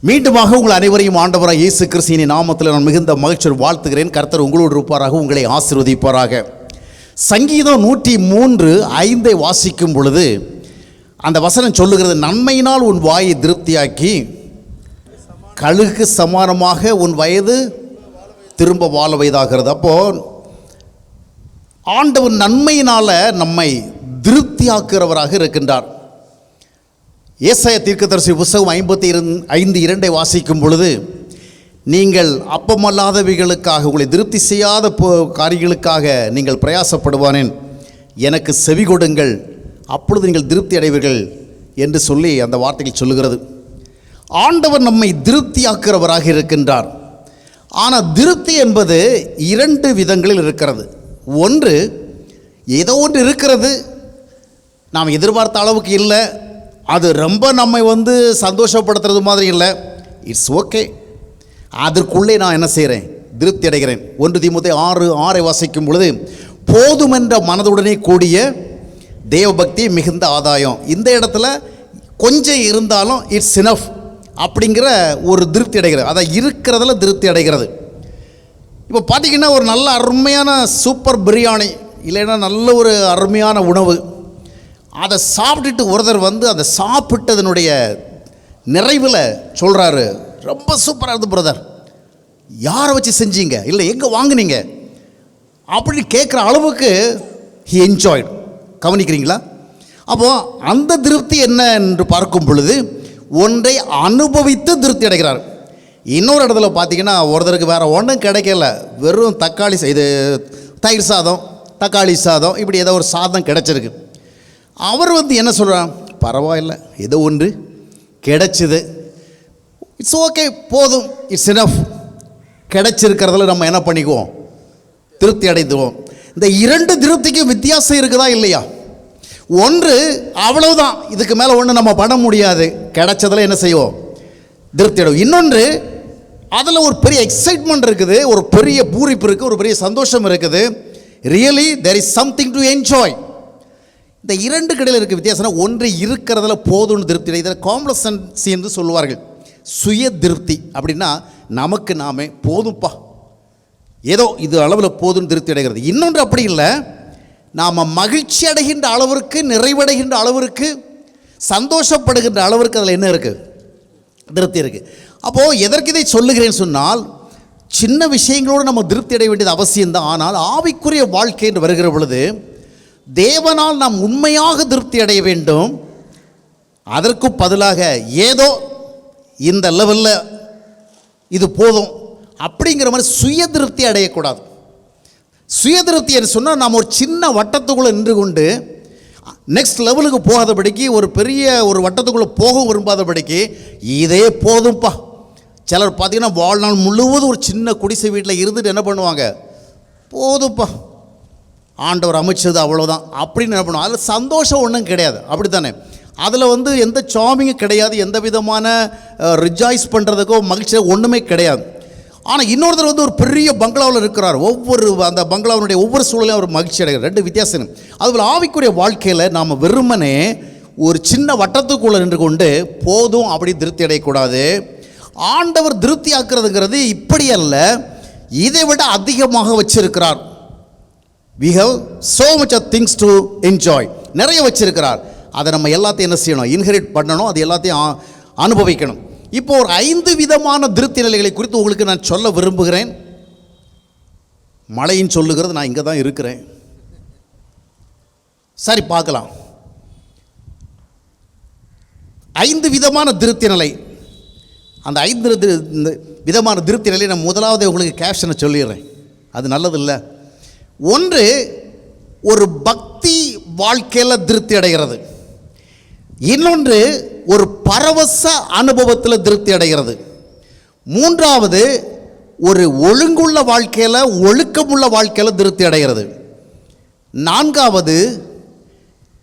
மீண்டுமாக உங்கள் அனைவரையும் ஆண்டவராக இயேசு கிறிஸ்துவின் நாமத்தில் நான் மிகுந்த மகிழ்ச்சியோடு வாழ்த்துகிறேன். கர்த்தர் உங்களோடு இருப்பாராக, உங்களை ஆசீர்வதிப்பாராக. சங்கீதம் 103:5 வாசிக்கும் பொழுது அந்த வசனம் சொல்லுகிறது, நன்மையினால் உன் வாயை திருப்தியாக்கி கழுகு சமானமாக உன் வயது திரும்ப வாழ வயதாகிறது. அப்போ ஆண்டவர் நன்மையினால் நம்மை திருப்தியாக்குறவராக இருக்கின்றார். ஏசாயா தீர்க்கதரிசி புத்தகம் 55:2 வாசிக்கும் பொழுது, நீங்கள் அப்பமல்லாதவைகளுக்காக, உங்களை திருப்தி செய்யாத காரியங்களுக்காக நீங்கள் பிரயாசப்படுவானேன், எனக்கு செவி கொடுங்கள், அப்பொழுது நீங்கள் திருப்தி அடைவீர்கள் என்று சொல்லி அந்த வார்த்தைகள் சொல்லுகிறது. ஆண்டவர் நம்மை திருப்தியாக்குறவராக இருக்கின்றார். ஆனால் திருப்தி என்பது 2 விதங்களில் இருக்கிறது. ஒன்று, ஏதோ ஒன்று இருக்கிறது, நாம் எதிர்பார்த்த அளவுக்கு இல்லை, அது ரொம்ப நம்மை சந்தோஷப்படுத்துறது மாதிரி இல்லை, இட்ஸ் ஓகே, அதற்குள்ளே நான் என்ன செய்கிறேன், திருப்தி அடைகிறேன். 1 தீமோத்தேயு 6:6 வாசிக்கும் பொழுது, போதுமென்ற மனதுடனே கூடிய தேவபக்தி மிகுந்த ஆதாயம். இந்த இடத்துல கொஞ்சம் இருந்தாலும் இட்ஸ் இனஃப் அப்படிங்கிற ஒரு திருப்தி அடைகிறது, அதை இருக்கிறதுல திருப்தி அடைகிறது. இப்போ பார்த்திங்கன்னா, ஒரு நல்ல அருமையான சூப்பர் பிரியாணி இல்லைன்னா நல்ல ஒரு அருமையான உணவு, அதை சாப்பிட்டுட்டு ஒருத்தர் அதை சாப்பிட்டதனுடைய நிறைவில் சொல்கிறாரு, ரொம்ப சூப்பராக இருந்து பிரதர், யாரை வச்சு செஞ்சீங்க, இல்லை எங்கே வாங்கினீங்க அப்படின்னு கேட்குற அளவுக்கு ஹி என்ஜாய்டு. கவனிக்கிறீங்களா? அப்போது அந்த திருப்தி என்ன என்று பார்க்கும் பொழுது, ஒன்றை அனுபவித்து திருப்தி அடைகிறார். இன்னொரு இடத்துல பார்த்திங்கன்னா, ஒருத்தருக்கு வேறு ஒன்றும் கிடைக்கல, வெறும் தயிர் சாதம், தக்காளி சாதம், இப்படி ஏதோ ஒரு சாதம் கிடைச்சிருக்கு. அவர் என்ன சொல்கிறார், பரவாயில்லை, ஏதோ ஒன்று கிடைச்சிது, இட்ஸ் ஓகே, போதும், இட்ஸ் இனஃப். கிடைச்சிருக்கிறதுல நம்ம என்ன பண்ணிக்குவோம், திருப்தி அடைந்துவோம். இந்த 2 திருப்திக்கும் வித்தியாசம் இருக்குதா இல்லையா? ஒன்று, அவ்வளவுதான், இதுக்கு மேலே ஒன்று நம்ம பண்ண முடியாது, கிடைச்சதில் என்ன செய்வோம், திருப்தி அடைவோம். இன்னொன்று, அதில் ஒரு பெரிய எக்ஸைட்மெண்ட் இருக்குது, ஒரு பெரிய பூரிப்பு இருக்குது, ஒரு பெரிய சந்தோஷம் இருக்குது. Really there is something to enjoy. இந்த 2 கடையில் இருக்க வித்தியாசம், ஒன்று இருக்கிறதுல போதும்னு திருப்தி அடைகிறது, காம்ப்ளசன்சி என்று சொல்லுவார்கள். சுய திருப்தி அப்படின்னா நமக்கு நாமே போதும்ப்பா, ஏதோ இது அளவில் போதும்னு திருப்தி அடைகிறது. இன்னொன்று அப்படி இல்லை, நாம் மகிழ்ச்சி அடைகின்ற அளவிற்கு, நிறைவடைகின்ற அளவிற்கு, சந்தோஷப்படுகின்ற அளவிற்கு அதில் என்ன இருக்குது, திருப்தி இருக்குது. அப்போது எதற்கு இதை சொல்லுகிறேன்னு சொன்னால், சின்ன விஷயங்களோடு நம்ம திருப்தி அடைய வேண்டியது அவசியம்தான். ஆனால் ஆவிக்குரிய வாழ்க்கை என்று வருகிற பொழுது, தேவனால் நாம் உண்மையாக திருப்தி அடைய வேண்டும். அதற்கு பதிலாக ஏதோ இந்த லெவலில் இது போதும் அப்படிங்கிற மாதிரி சுய திருப்தி அடையக்கூடாது. சுய திருப்தி என்று சொன்னால், நாம் ஒரு சின்ன வட்டத்துக்குள்ளே நின்று கொண்டு நெக்ஸ்ட் லெவலுக்கு போகாதபடிக்கு, ஒரு பெரிய ஒரு வட்டத்துக்குள்ளே போக விரும்பாதபடிக்கு, இதே போதும்ப்பா. சிலர் பார்த்திங்கன்னா, வாழ்நாள் முழுவதும் ஒரு சின்ன குடிசை வீட்டில் இருந்துட்டு என்ன பண்ணுவாங்க, போதும்ப்பா, ஆண்டவர் அமைச்சது அவ்வளோதான் அப்படின்னு என்ன பண்ணுவோம். அதில் சந்தோஷம் ஒன்றும் கிடையாது, அப்படி தானே? அதில் எந்த சாமிங்கும் கிடையாது, எந்த விதமான ரிஜாய்ஸ் பண்ணுறதுக்கோ மகிழ்ச்சியாக ஒன்றுமே கிடையாது. ஆனால் இன்னொருத்தர் ஒரு பெரிய பங்களாவில் இருக்கிறார், அந்த பங்களாவினுடைய ஒவ்வொரு சூழலையும் அவர் மகிழ்ச்சி அடைகிறார். 2 வித்தியாசம். அதுபோல் ஆவிக்குரிய வாழ்க்கையில் நாம் வெறுமனே ஒரு சின்ன வட்டத்துக்குள்ளே நின்று கொண்டு போதும் அப்படி திருப்தி அடையக்கூடாது. ஆண்டவர் திருப்தி ஆக்குறதுங்கிறது இப்படி அல்ல, இதை விட அதிகமாக வச்சிருக்கிறார். We have so much of things to enjoy. நிறைய வச்சிருக்கிறார். அதை நம்ம எல்லாத்தையும் என்ன செய்யணும், இன்ஹெரிட் பண்ணணும், அது எல்லாத்தையும் அனுபவிக்கணும். இப்போ ஒரு 5 விதமான திருப்தி நிலைகளை குறித்து உங்களுக்கு நான் சொல்ல விரும்புகிறேன். மழையின் சொல்லுகிறது, நான் இங்கே தான் இருக்கிறேன். சரி, பார்க்கலாம். 5 விதமான திருப்தி நிலை. அந்த 5 விதமான திருப்தி நிலையை நான் முதலாவது உங்களுக்கு கேப்ஷனை சொல்லிடுறேன், அது நல்லதில்லை. ஒன்று, ஒரு பக்தி வாழ்க்கையில் திருப்தி அடைகிறது. இன்னொன்று, ஒரு பரவச அனுபவத்தில் திருப்தி அடைகிறது. மூன்றாவது, ஒரு ஒழுங்குள்ள வாழ்க்கையில், ஒழுக்கமுள்ள வாழ்க்கையில் திருப்தி அடைகிறது. நான்காவது,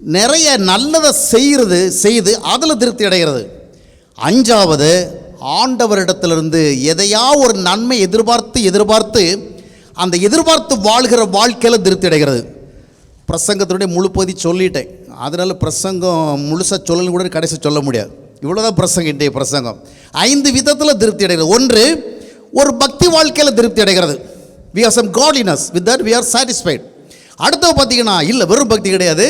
நிறைய நல்லதை செய்து அதில் திருப்தி அடைகிறது. அஞ்சாவது, ஆண்டவரிடத்திலிருந்து எதையா ஒரு நன்மை எதிர்பார்த்து அந்த எதிர்பார்த்து வாழ்கிற வாழ்க்கையில் திருப்தி அடைகிறது. பிரசங்கத்தினுடைய முழு பகுதி சொல்லிட்டேன், அதனால் பிரசங்கம் முழுசாக சொல்லணும் கூட கடைசி சொல்ல முடியாது. இவ்வளோதான் பிரசங்கம், இன்றைய பிரசங்கம். 5 விதத்தில் திருப்தி அடைகிறது. ஒன்று, ஒரு பக்தி வாழ்க்கையில் திருப்தி அடைகிறது. we have some godliness, with that we are satisfied. அடுத்தது பார்த்தீங்கன்னா இல்லை, வெறும் பக்தி கிடையாது,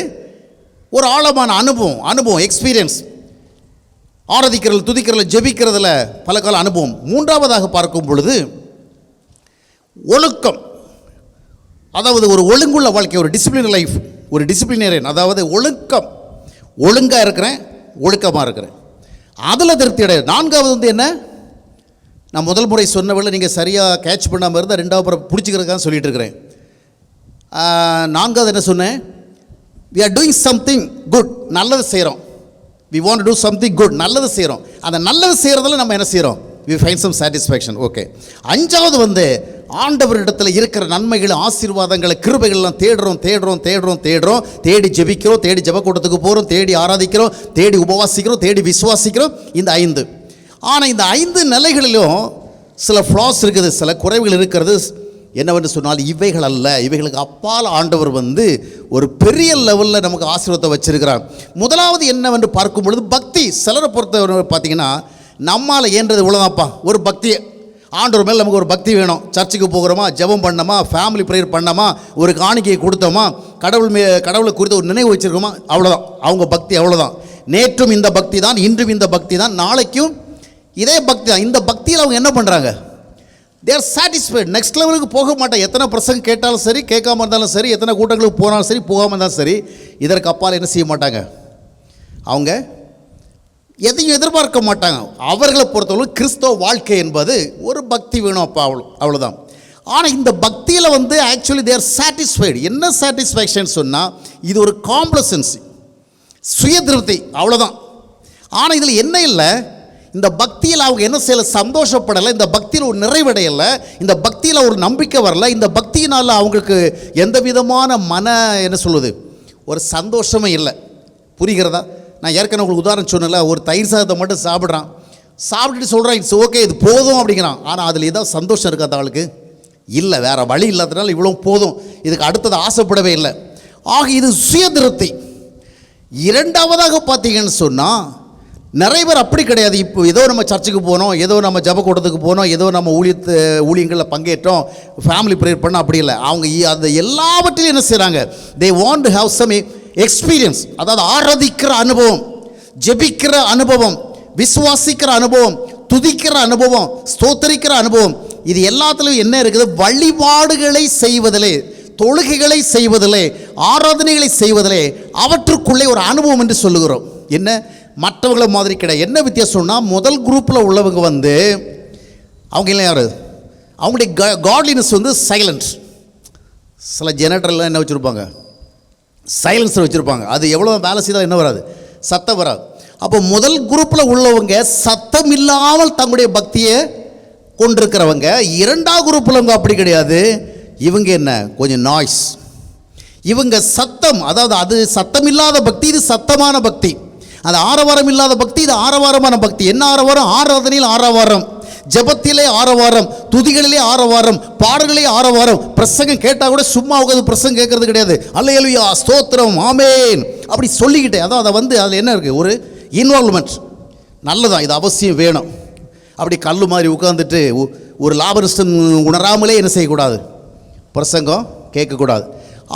ஒரு ஆழமான அனுபவம் எக்ஸ்பீரியன்ஸ், ஆராதிக்கிறது, துதிக்கிறது, ஜெபிக்கிறதுல பல கால அனுபவம். மூன்றாவதாக பார்க்கும் பொழுது ஒழுக்கம், அதாவது ஒரு ஒழுங்குள்ள வாழ்க்கை, ஒரு டிசிப்ளின் லைஃப், ஒரு டிசிப்ளினேரியன், அதாவது ஒழுங்காக இருக்கிறேன், ஒழுக்கமாக இருக்கிறேன், அதில் திருப்தி அடைய. நான்காவது வந்து என்ன, நான் முதல் முறை சொன்னவளை நீங்கள் சரியாக கேட்ச் பண்ணாமல் இருந்தால் ரெண்டாவது முறை பிடிச்சிக்கிறதுக்காக சொல்லிட்டு இருக்கிறேன். நான்காவது என்ன சொன்னேன், we are doing something good, நல்லது செய்கிறோம். we want to do something good, நல்லது செய்கிறோம். அந்த நல்லது செய்கிறதுல நம்ம என்ன செய்கிறோம், we find some satisfaction. Okay. அஞ்சாவது வந்து ஆண்டவரிடத்தில் இருக்கிற நன்மைகள், ஆசீர்வாதங்களை, கிருபைகள்லாம் தேடுறோம், தேடி ஜெபிக்கிறோம், தேடி ஜெபக்கூட்டத்துக்கு போகிறோம், தேடி ஆராதிக்கிறோம், தேடி உபவாசிக்கிறோம், தேடி விசுவாசிக்கிறோம். இந்த 5. ஆனால் இந்த 5 நிலைகளிலும் சில ஃப்ளாஸ் இருக்குது, சில குறைவுகள் இருக்கிறது. என்னவென்று சொன்னால் இவைகள் அல்ல, இவைகளுக்கு அப்பால் ஆண்டவர் வந்து ஒரு பெரிய லெவலில் நமக்கு ஆசீர்வாதத்தை வச்சிருக்கிறார். முதலாவது என்னவென்று பார்க்கும் பொழுது பக்தி. சிலரை பொறுத்தவரை பார்த்தீங்கன்னா, நம்மால் ஏன்றது இவ்வளோதான்ப்பா, ஒரு பக்தியை, ஆண்டவர் மேலே நமக்கு ஒரு பக்தி வேணும். சர்ச்சுக்கு போகிறோமா, ஜெபம் பண்ணோமா, ஃபேமிலி ப்ரேயர் பண்ணோமா, ஒரு காணிக்கையை கொடுத்தோமா, கடவுளை குறித்து ஒரு நினைவு வச்சுருக்கோமா, அவ்வளோதான் அவங்க பக்தி. அவ்வளோதான். நேற்றும் இந்த பக்தி தான், இன்றும் இந்த பக்தி தான், நாளைக்கும் இதே பக்தி தான். இந்த பக்தியில் அவங்க என்ன பண்ணுறாங்க, they are satisfied. நெக்ஸ்ட் லெவலுக்கு போக மாட்டாங்க. எத்தனை பிரசங்கம் கேட்டாலும் சரி, கேட்காம இருந்தாலும் சரி, எத்தனை கூட்டங்களுக்கு போனாலும் சரி, போகாமல் இருந்தாலும் சரி, இதற்கு அப்பால் என்ன செய்ய மாட்டாங்க, அவங்க எதையும் எதிர்பார்க்க மாட்டாங்க. அவர்களை பொறுத்தவரை கிறிஸ்தவ வாழ்க்கை என்பது ஒரு பக்தி வேணும் அப்பா, அவ்வளோதான். ஆனால் இந்த பக்தியில் வந்து ஆக்சுவலி they are satisfied. என்ன சாட்டிஸ்ஃபேக்ஷன் சொன்னால், இது ஒரு காம்ப்ளசன்சி, சுய திருப்தி, அவ்வளோதான். ஆனால் இதில் என்ன இல்லை, இந்த பக்தியில் அவங்க என்ன செய்யலை, சந்தோஷப்படலை, இந்த பக்தியில் ஒரு நிறைவடையலை, இந்த பக்தியில் ஒரு நம்பிக்கை வரல, இந்த பக்தியினால் அவங்களுக்கு எந்த விதமான என்ன சொல்வது, ஒரு சந்தோஷமே இல்லை. புரிகிறதா? நான் ஏற்கனவே உங்களுக்கு உதாரணம் சொன்னல, ஒரு தயிர் சாதத்தை மட்டும் சாப்பிட்டுட்டு சொல்கிறான் இட்ஸ் ஓகே, இது போதும் அப்படிங்கிறான். ஆனால் அதில் ஏதாவது சந்தோஷம் இருக்காது அவளுக்கு, இல்லை, வேறு வழி இல்லாததுனால இவ்வளோ போதும், இதுக்கு அடுத்தது ஆசைப்படவே இல்லை. ஆக இது சுய திருப்தி. இரண்டாவதாக பார்த்தீங்கன்னு சொன்னால், நிறைய பேர் அப்படி கிடையாது. இப்போ ஏதோ நம்ம சர்ச்சுக்கு போனோம், ஏதோ நம்ம ஜெபக்கூட்டத்துக்கு போனோம், ஏதோ நம்ம ஊழியங்களில் பங்கேற்றோம், ஃபேமிலி ப்ரேயர் பண்ணோம், அப்படி இல்லை. அவங்க அந்த எல்லாவற்றிலையும் என்ன செய்கிறாங்க, they want to have some experience, அதாவது ஆராதிக்கிற அனுபவம், ஜெபிக்கிற அனுபவம், விசுவாசிக்கிற அனுபவம், துதிக்கிற அனுபவம், ஸ்தோத்தரிக்கிற அனுபவம். இது எல்லாத்துலையும் என்ன இருக்குது, வழிபாடுகளை செய்வதிலே, தொழுகைகளை செய்வதிலே, ஆராதனைகளை செய்வதிலே, அவற்றுக்குள்ளே ஒரு அனுபவம் என்று சொல்லுகிறோம். என்ன, மற்றவங்கள மாதிரி கிடையாது. என்ன வித்தியாசம்னா, முதல் குரூப்பில் உள்ளவங்க வந்து அவங்க இல்லை யார், அவங்களுடைய காட்லினஸ் வந்து சைலண்ட். சில ஜெனரேட்டர்லாம் என்ன வச்சுருப்பாங்க, சைலன்ஸர் வச்சுருப்பாங்க. அது எவ்வளோ வேலை செய்தால் என்ன வராது, சத்தம் வராது. அப்போ முதல் குரூப்பில் உள்ளவங்க சத்தம் இல்லாமல் தங்களுடைய பக்தியை கொண்டிருக்கிறவங்க. இரண்டாவது குரூப்பில் அவங்க அப்படி கிடையாது. இவங்க என்ன, கொஞ்சம் நாய்ஸ். இவங்க சத்தம், அதாவது அது சத்தம் இல்லாத பக்தி, இது சத்தமான பக்தி. அது ஆரவாரம் இல்லாத பக்தி, இது ஆரவாரமான பக்தி. என்ன ஆரவாரம், ஆராதனையில் ஆரவாரம், ஜெபத்திலே ஆரவாரம், துதிகளிலே ஆரவாரம், பாடல்களே ஆரவாரம். பிரசங்கம் கேட்டால் கூட சும்மா உட்காந்து பிரசங்கம் கேட்கறது கிடையாது. அல்லேலூயா, ஸ்தோத்திரம், ஆமேன் அப்படி சொல்லிக்கிட்டே, அதான் அதை வந்து அதில் என்ன இருக்குது, ஒரு இன்வால்வ்மெண்ட். நல்லதான், இது அவசியம் வேணும். அப்படி கல் மாதிரி உட்காந்துட்டு ஒரு லாபரிஸ்டன் உணராமலே என்ன செய்யக்கூடாது, பிரசங்கம் கேட்கக்கூடாது.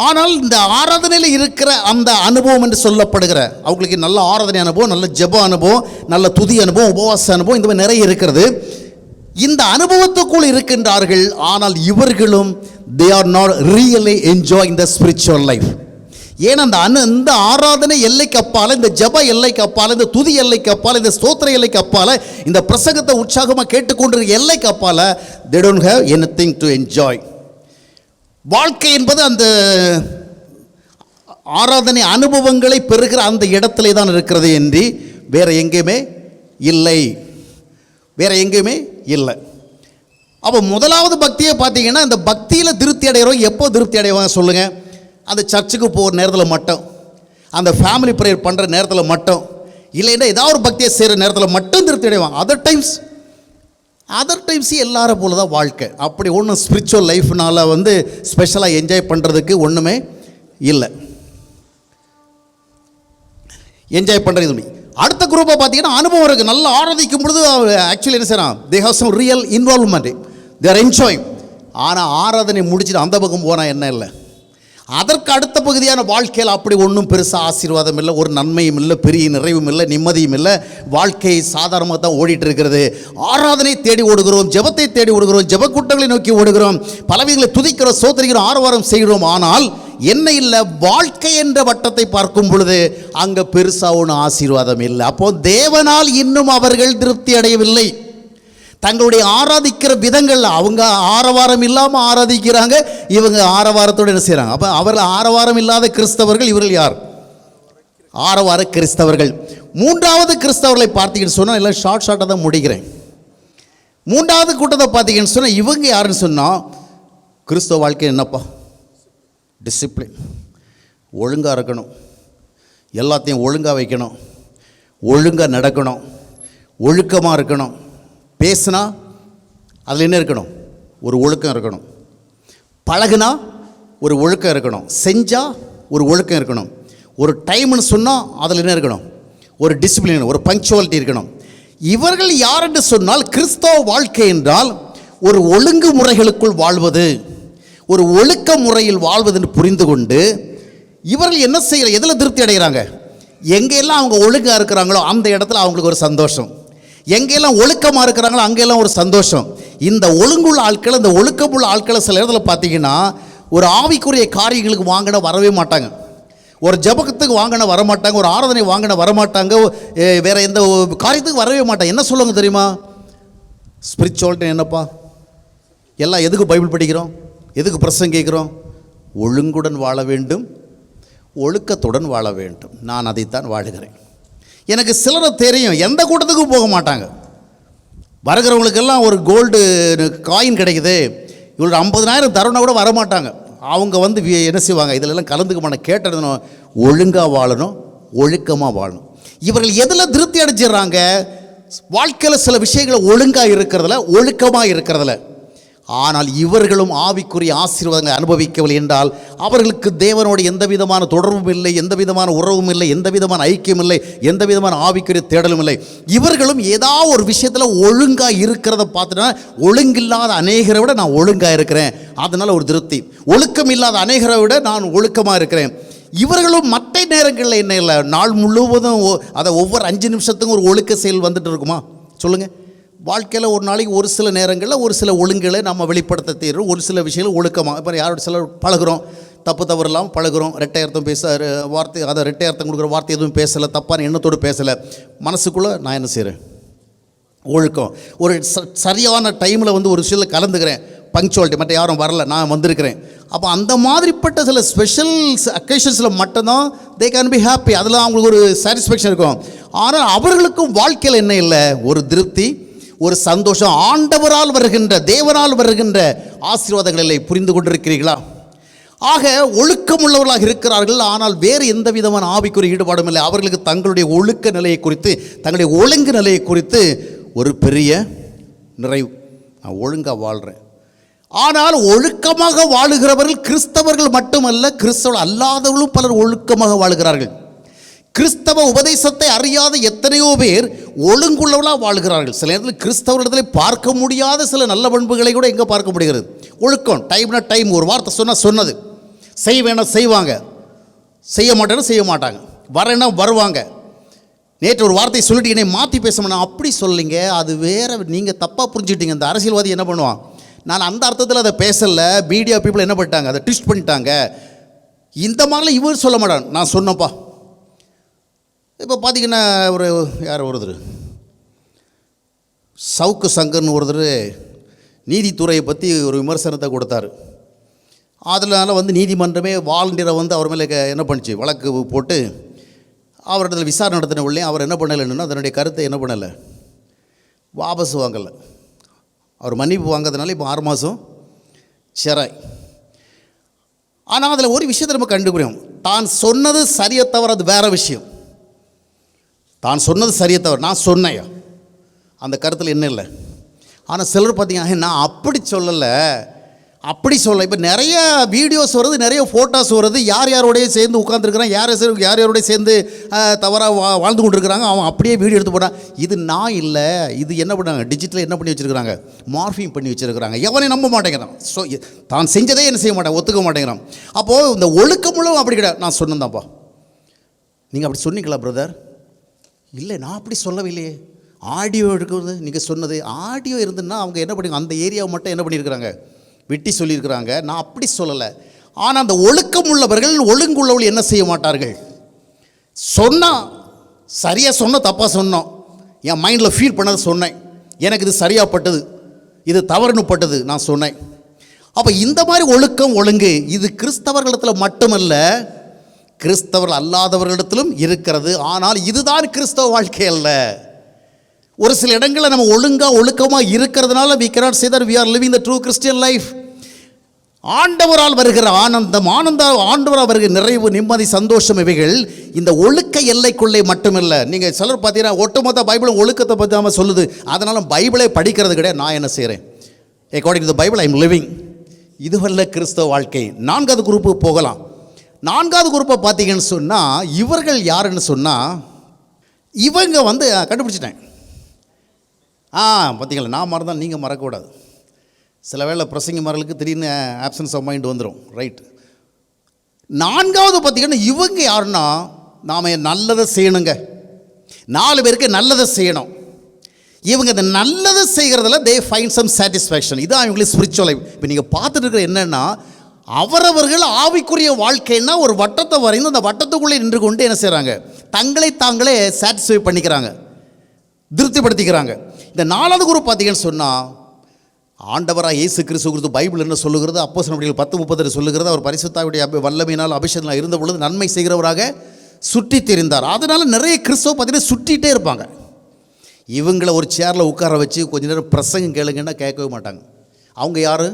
ஆனால் இந்த ஆராதனையில் இருக்கிற அந்த அனுபவம் என்று சொல்லப்படுகிற, அவங்களுக்கு நல்ல ஆராதனை அனுபவம், நல்ல ஜெப அனுபவம், நல்ல துதி அனுபவம், உபவாச அனுபவம், இந்த மாதிரி நிறைய இருக்கிறது. இந்த அனுபவத்துக்குள் இருக்கின்றார்கள். ஆனால் இவர்களும் they are not really enjoying the spiritual life. ஏன்னா இந்த ஆராதனை எல்லைக்கு அப்பால, இந்த ஜெப எல்லைக்கு அப்பால, இந்த துதி எல்லைக்கு அப்பால, இந்த ஸ்தோத்திர எல்லைக்கு அப்பால, இந்த பிரசங்கத்தை உற்சாகமாக கேட்டுக்கொண்டிருக்கிற எல்லைக்கு அப்பால they don't have anything to enjoy. வாழ்க்கை என்பது அந்த ஆராதனை அனுபவங்களை பெறுகிற அந்த இடத்திலே தான் இருக்கிறது என்று வேற எங்கேயுமே இல்லை, வேற எங்கேயுமே இல்லை. அப்போ முதலாவது பக்தியை பார்த்தீங்கன்னா, இந்த பக்தியில் திருப்தி அடைகிறோம். எப்போ திருப்தி அடைவாங்க சொல்லுங்கள், அந்த சர்ச்சுக்கு போகிற நேரத்தில் மட்டும், அந்த ஃபேமிலி ப்ரேயர் பண்ணுற நேரத்தில் மட்டும், இல்லைன்னா ஏதாவது ஒரு பக்தியை செய்கிற நேரத்தில் மட்டும் திருப்தி அடைவாங்க. அதர் டைம்ஸ் எல்லாரும் போல தான் வாழ்க்கை. அப்படி ஒன்றும் ஸ்பிரிச்சுவல் லைஃப்னால் வந்து ஸ்பெஷலாக என்ஜாய் பண்ணுறதுக்கு ஒன்றுமே இல்லை. என்ஜாய் பண்ணுறது அடுத்த குரூப்பை பார்த்தீங்கன்னா அனுபவம் இருக்குது. நல்லா ஆராதிக்கும் பொழுது ஆக்சுவலி என்ன செய்யறான், they have some real involvement, they are enjoying. ஆனால் ஆராதனை முடிச்சுட்டு அந்த பக்கம் போனால் என்ன இல்லை, அதற்கு அடுத்த பகுதியான வாழ்க்கையில் அப்படி ஒன்றும் பெருசாக ஆசீர்வாதம் இல்லை, ஒரு நன்மையும் இல்லை, பெரிய நிறைவும் இல்லை, நிம்மதியும் இல்லை. வாழ்க்கை சாதாரணமாக தான் ஓடிட்டு இருக்கிறது. ஆராதனை தேடி ஓடுகிறோம், ஜெபத்தை தேடி ஓடுகிறோம், ஜெப கூட்டங்களை நோக்கி ஓடுகிறோம், பலவிகளை துதிக்கிறோம், சோதரிக்கிறோம், ஆரவாரம் செய்கிறோம். ஆனால் என்ன இல்லை, வாழ்க்கை என்ற வட்டத்தை பார்க்கும் பொழுது அங்கே பெருசாக ஒன்றும் ஆசீர்வாதம் இல்லை. அப்போ தேவனால் இன்னும் அவர்கள் திருப்தி அடையவில்லை. தங்களுடைய ஆராதிக்கிற விதங்கள், அவங்க ஆரவாரம் இல்லாமல் ஆராதிக்கிறாங்க, இவங்க ஆரவாரத்தோடு என்ன செய்கிறாங்க. அப்போ அவர்கள் ஆரவாரம் இல்லாத கிறிஸ்தவர்கள், இவர்கள் யார்? ஆரவார கிறிஸ்தவர்கள். மூன்றாவது கிறிஸ்தவர்களை பார்த்தீங்கன்னு சொன்னால், எல்லாம் ஷார்ட்டாக தான் முடிக்கிறேன். மூன்றாவது கூட்டத்தை பார்த்தீங்கன்னு சொன்னால், இவங்க யாருன்னு சொன்னால், கிறிஸ்தவ வாழ்க்கை என்னப்பா, டிசிப்ளின், ஒழுங்காக இருக்கணும், எல்லாத்தையும் ஒழுங்காக வைக்கணும், ஒழுங்காக நடக்கணும், ஒழுக்கமாக இருக்கணும். பேசுனா அதில் என்ன இருக்கணும், ஒரு ஒழுக்கம் இருக்கணும். பழகுனா ஒரு ஒழுக்கம் இருக்கணும். செஞ்சால் ஒரு ஒழுக்கம் இருக்கணும். ஒரு டைம்னு சொன்னால் அதில் என்ன இருக்கணும், ஒரு டிசிப்ளின், ஒரு பங்க்சுவாலிட்டி இருக்கணும். இவர்கள் யார் என்று சொன்னால், கிறிஸ்தவ வாழ்க்கை என்றால் ஒரு ஒழுங்கு முறைகளுக்குள் வாழ்வது, ஒரு ஒழுக்க முறையில் வாழ்வது என்று புரிந்து கொண்டு இவர்கள் என்ன செய்யற, எதில் திருப்தி அடைகிறாங்க, எங்கெல்லாம் அவங்க ஒழுங்காக இருக்கிறாங்களோ அந்த இடத்துல அவங்களுக்கு ஒரு சந்தோஷம், எங்கெல்லாம் ஒழுக்கமாக இருக்கிறாங்களோ அங்கெல்லாம் ஒரு சந்தோஷம். இந்த ஒழுங்குள்ள ஆட்கள், இந்த ஒழுக்கமுள்ள ஆட்களை சில இடத்துல பார்த்தீங்கன்னா ஒரு ஆவிக்குரிய காரியங்களுக்கு வாங்கின வரவே மாட்டாங்க, ஒரு ஜபகத்துக்கு வாங்கின வரமாட்டாங்க, ஒரு ஆராதனை வாங்கின வரமாட்டாங்க, வேற எந்த காரியத்துக்கு வரவே மாட்டாங்க. என்ன சொல்லுவாங்க தெரியுமா, ஸ்பிரிச்சுவாலிட்டி என்னப்பா, எல்லாம் எதுக்கு பைபிள் படிக்கிறோம், எதுக்கு பிரசங்கம் கேட்குறோம், ஒழுங்குடன் வாழ வேண்டும், ஒழுக்கத்துடன் வாழ வேண்டும், நான் அதைத்தான் வாழுகிறேன். எனக்கு சிலரை தெரியும், எந்த கூட்டத்துக்கும் போக மாட்டாங்க. வருகிறவங்களுக்கெல்லாம் ஒரு கோல்டு காயின் கிடைக்குது, இவங்களோட 50,000 தரணும்னா கூட வரமாட்டாங்க. அவங்க வந்து என்ன செய்வாங்க, இதிலெல்லாம் கலந்துக்க மாட்டாங்க. கேட்டதுனும் ஒழுங்காக வாழணும், ஒழுக்கமாக வாழணும். இவர்கள் எதில் திருப்தி அடைஞ்சிடறாங்க, வாழ்க்கையில் சில விஷயங்களை ஒழுங்காக இருக்கிறதுல, ஒழுக்கமாக இருக்கிறதுல. ஆனால் இவர்களும் ஆவிக்குரிய ஆசீர்வாதங்களை அனுபவிக்கவில்லை என்றால் அவர்களுக்கு தேவனோடு எந்த விதமான தொடர்பும் இல்லை, எந்த விதமான உறவும் இல்லை, எந்த விதமான ஐக்கியம் இல்லை, எந்த விதமான ஆவிக்குரிய தேடலும் இல்லை. இவர்களும் ஏதாவது ஒரு விஷயத்தில் ஒழுங்காக இருக்கிறத பார்த்துட்டா, ஒழுங்கில்லாத அநேகரை விட நான் ஒழுங்காக இருக்கிறேன், அதனால் ஒரு திருப்தி. ஒழுக்கம் இல்லாத அநேகரை விட நான் ஒழுக்கமாக இருக்கிறேன். இவர்களும் மற்ற நேரங்களில் என்ன இல்லை, நாள் முழுவதும் அதை ஒவ்வொரு 5 நிமிஷத்துக்கும் ஒரு ஒழுக்க செயல் வந்துட்டு இருக்குமா சொல்லுங்கள். வாழ்க்கையில் ஒரு நாளைக்கு ஒரு சில நேரங்களில் ஒரு சில ஒழுங்குகளை நம்ம வெளிப்படுத்த தீர்றோம், ஒரு சில விஷயங்கள் ஒழுக்கமாக. இப்போ யாரோட சிலர் பழகுறோம், தப்பு தவறு இல்லாமல் பழகுறோம், ரெட்டை அர்த்தம் பேச வார்த்தை, அதை ரெட்டை அர்த்தம் கொடுக்குற வார்த்தை எதுவும் பேசலை, தப்பான எண்ணத்தோடு பேசலை, மனசுக்குள்ளே நான் என்ன செய்கிறேன், ஒழுக்கம். ஒரு சரியான டைமில் வந்து ஒரு விஷயத்தில் கலந்துக்கிறேன், பங்க்சுவாலிட்டி, மற்ற யாரும் வரல, நான் வந்திருக்கிறேன். அப்போ அந்த மாதிரிப்பட்ட சில ஸ்பெஷல் அக்கேஷன்ஸில் மட்டும்தான் தே கேன் பி ஹாப்பி, அதில் அவங்களுக்கு ஒரு சாட்டிஸ்ஃபேக்ஷன் இருக்கும். ஆனால் அவர்களுக்கும் வாழ்க்கையில் என்ன இல்லை, ஒரு திருப்தி, ஒரு சந்தோஷம், ஆண்டவரால் வருகின்ற, தேவனால் வருகின்ற ஆசீர்வாதங்களை புரிந்து கொண்டிருக்கிறீர்களா? ஆக ஒழுக்கமுள்ளவர்களாக இருக்கிறார்கள், ஆனால் வேறு எந்த விதமான ஆவிக்குரிய ஈடுபாடும் இல்லை. அவர்களுக்கு தங்களுடைய ஒழுக்க நிலையை குறித்து, தங்களுடைய ஒழுங்கு நிலையை குறித்து ஒரு பெரிய நிறைவு, நான் ஒழுங்காக வாழ்கிறேன். ஆனால் ஒழுக்கமாக வாழுகிறவர்கள் கிறிஸ்தவர்கள் மட்டுமல்ல, கிறிஸ்தவர்கள் அல்லாதவர்களும் பலர் ஒழுக்கமாக வாழுகிறார்கள். கிறிஸ்தவ உபதேசத்தை அறியாத எத்தனையோ பேர் ஒழுங்குள்ளவர்களாக வாழ்கிறார்கள். சில நேரத்தில் கிறிஸ்தவர்களிடத்தில் பார்க்க முடியாத சில நல்ல பண்புகளை கூட எங்கே பார்க்க முடிகிறது. ஒழுக்கம், டைம்னா டைம், ஒரு வார்த்தை சொன்னால் சொன்னது, செய்ய வேணாம் செய்வாங்க, செய்ய மாட்டேன்னா செய்ய மாட்டாங்க, வரேன்னா வருவாங்க. நேற்று ஒரு வார்த்தை சொல்லிட்டு என்னை மாற்றி பேச மாட்டேன், அப்படி சொல்லிங்க, அது வேறு, நீங்கள் தப்பாக புரிஞ்சுக்கிட்டீங்க. இந்த அரசியல்வாதி என்ன பண்ணுவான், நான் அந்த அர்த்தத்தில் அதை பேசலை, மீடியா பீப்புள் என்ன பண்ணிட்டாங்க, அதை ட்விஸ்ட் பண்ணிட்டாங்க, இந்த மாதிரிலாம் இவர் சொல்ல மாட்டான், நான் சொன்னப்பா. இப்போ பார்த்தீங்கன்னா ஒரு யார் ஒருத்தர் சவுக்கு சங்கர்னு ஒருத்தர் நீதித்துறையை பற்றி ஒரு விமர்சனத்தை கொடுத்தாரு. அதனால் வந்து நீதிமன்றமே வாலண்டியரை வந்து அவர் மேலே என்ன பண்ணிச்சு, வழக்கு போட்டு அவரிடத்தில் விசாரணை நடத்தின உள்ளே அவர் என்ன பண்ணலைன்னா அதனுடைய கருத்தை என்ன பண்ணலை, வாபஸ் வாங்கலை. அவர் மன்னிப்பு வாங்கிறதுனால இப்போ 6 மாதம் சிறை. ஆனால் அதில் ஒரு விஷயத்தை நம்ம கண்டுபிடிக்கும், தான் சொன்னது சரியை தவிர அது வேறு விஷயம். தான் சொன்னது சரியை தவிர நான் சொன்னையா, அந்த கருத்தில் என்ன இல்லை. ஆனால் சிலர் பார்த்தீங்கன்னா நான் அப்படி சொல்லலை, அப்படி சொல்ல. இப்போ நிறைய வீடியோஸ் வருது, நிறைய ஃபோட்டோஸ் வருது, யார் யாரோடய சேர்ந்து உட்காந்துருக்குறான், யார் யாரோடய சேர்ந்து தவறாக வாழ்ந்து கொண்டிருக்கிறாங்க, அவன் அப்படியே வீடியோ எடுத்து போட்டான். இது நான் இல்லை, இது என்ன பண்ணாங்க, டிஜிட்டலில் என்ன பண்ணி வச்சுருக்கிறாங்க, மார்ஃபிங் பண்ணி வச்சுருக்கிறாங்க. எவனையும் நம்ப மாட்டேங்கிறான். ஸோ தான் செஞ்சதே என்ன செய்ய மாட்டேன், ஒத்துக்க மாட்டேங்கிறான். அப்போது இந்த ஒழுக்கமுழும் அப்படி கிடையாது. நான் சொன்னதான்ப்பா, நீங்கள் அப்படி சொன்னீங்களா பிரதர்? இல்லை, நான் அப்படி சொல்லவில்லையே. ஆடியோ எடுக்கிறது நீங்கள் சொன்னது ஆடியோ இருந்துன்னா அவங்க என்ன பண்ணி அந்த ஏரியாவை மட்டும் என்ன பண்ணியிருக்கிறாங்க, வெட்டி சொல்லியிருக்கிறாங்க. நான் அப்படி சொல்லலை. ஆனால் அந்த ஒழுக்கம் உள்ளவர்கள், ஒழுங்குள்ளவர்கள் என்ன செய்ய மாட்டார்கள், சொன்னால் சரியாக சொன்னோம், தப்பாக சொன்னோம், என் மைண்டில் ஃபீல் பண்ணதை சொன்னேன், எனக்கு இது சரியாக பட்டது, இது தவறுன்னு பட்டது, நான் சொன்னேன். அப்போ இந்த மாதிரி ஒழுக்கம், ஒழுங்கு இது கிறிஸ்தவர்களிடத்தில் மட்டுமல்ல, கிறிஸ்தவர்கள் அல்லாதவர்களிடத்திலும் இருக்கிறது. ஆனால் இதுதான் கிறிஸ்தவ வாழ்க்கை அல்ல. ஒரு சில இடங்களில் நம்ம ஒழுக்கமாக இருக்கிறதுனால we cannot say that we are living the true Christian life. ஆண்டவரால் வருகிற ஆனந்தம், ஆண்டவரால் வருகிற நிறைவு, நிம்மதி, சந்தோஷம் இவைகள் இந்த ஒழுக்க எல்லைக்குள்ளே மட்டுமில்லை. நீங்கள் சிலர் பார்த்தீங்கன்னா ஒட்டுமொத்த பைபிளும் ஒழுக்கத்தை பற்றி தான் சொல்லுது, அதனால் பைபிளை படிக்கிறது கிடையாது. நான் என்ன செய்கிறேன், according to the Bible I am living. இதுவல்ல கிறிஸ்தவ வாழ்க்கை. 4வது குரூப்புக்கு போகலாம். 4வது குரூப்பை பார்த்தீங்கன்னு சொன்னால் இவர்கள் யாருன்னு சொன்னால், இவங்க கண்டுபிடிச்சிட்டேன். பார்த்தீங்களா, நான் மறந்தால் நீங்கள் மறக்கக்கூடாது. சில வேளை பிரசங்கமார்களுக்கு திடீர்னு ஆப்சன்ஸ் ஆஃப் மைண்ட் வந்துடும். ரைட். 4வது பார்த்தீங்கன்னா இவங்க யாருன்னா, நாம் நல்லதை செய்யணுங்க, 4 பேருக்கு நல்லதை செய்யணும். இவங்க இந்த நல்லதை செய்கிறதுல தே ஃபைண்ட் சம் சாட்டிஸ்ஃபேக்ஷன். இதுதான் இவங்களுக்கு ஸ்பிரிச்சுவல் லைஃப். இப்போ நீங்கள் பார்த்துட்டு இருக்கிற என்னென்னா, அவரவர்கள் ஆவிக்குரிய வாழ்க்கைன்னா ஒரு வட்டத்தை வரைந்து அந்த வட்டத்துக்குள்ளே நின்று கொண்டு என்ன செய்கிறாங்க, தங்களை தாங்களே சாட்டிஸ்ஃபை பண்ணிக்கிறாங்க, திருப்திப்படுத்திக்கிறாங்க. இந்த 4வது குரூப் பார்த்தீங்கன்னு சொன்னால், ஆண்டவராக இயேசு கிறிஸ்து பைபிள் என்ன சொல்லுகிறது, அப்போஸ்தலர்கள் 10:30 சொல்லுகிறது, அவர் பரிசுத்தாவியுடைய வல்லமையினால் அபிஷேகத்தில் இருந்த பொழுது நன்மை செய்கிறவராக சுற்றி தெரிந்தார். அதனால் நிறைய கிறிஸ்தவ பார்த்தீங்கன்னா சுற்றிகிட்டே இருப்பாங்க. இவங்கள ஒரு சேரில் உட்கார வச்சு கொஞ்ச நேரம் பிரசங்கம் கேளுங்கன்னா கேட்கவே மாட்டாங்க. அவங்க யார்,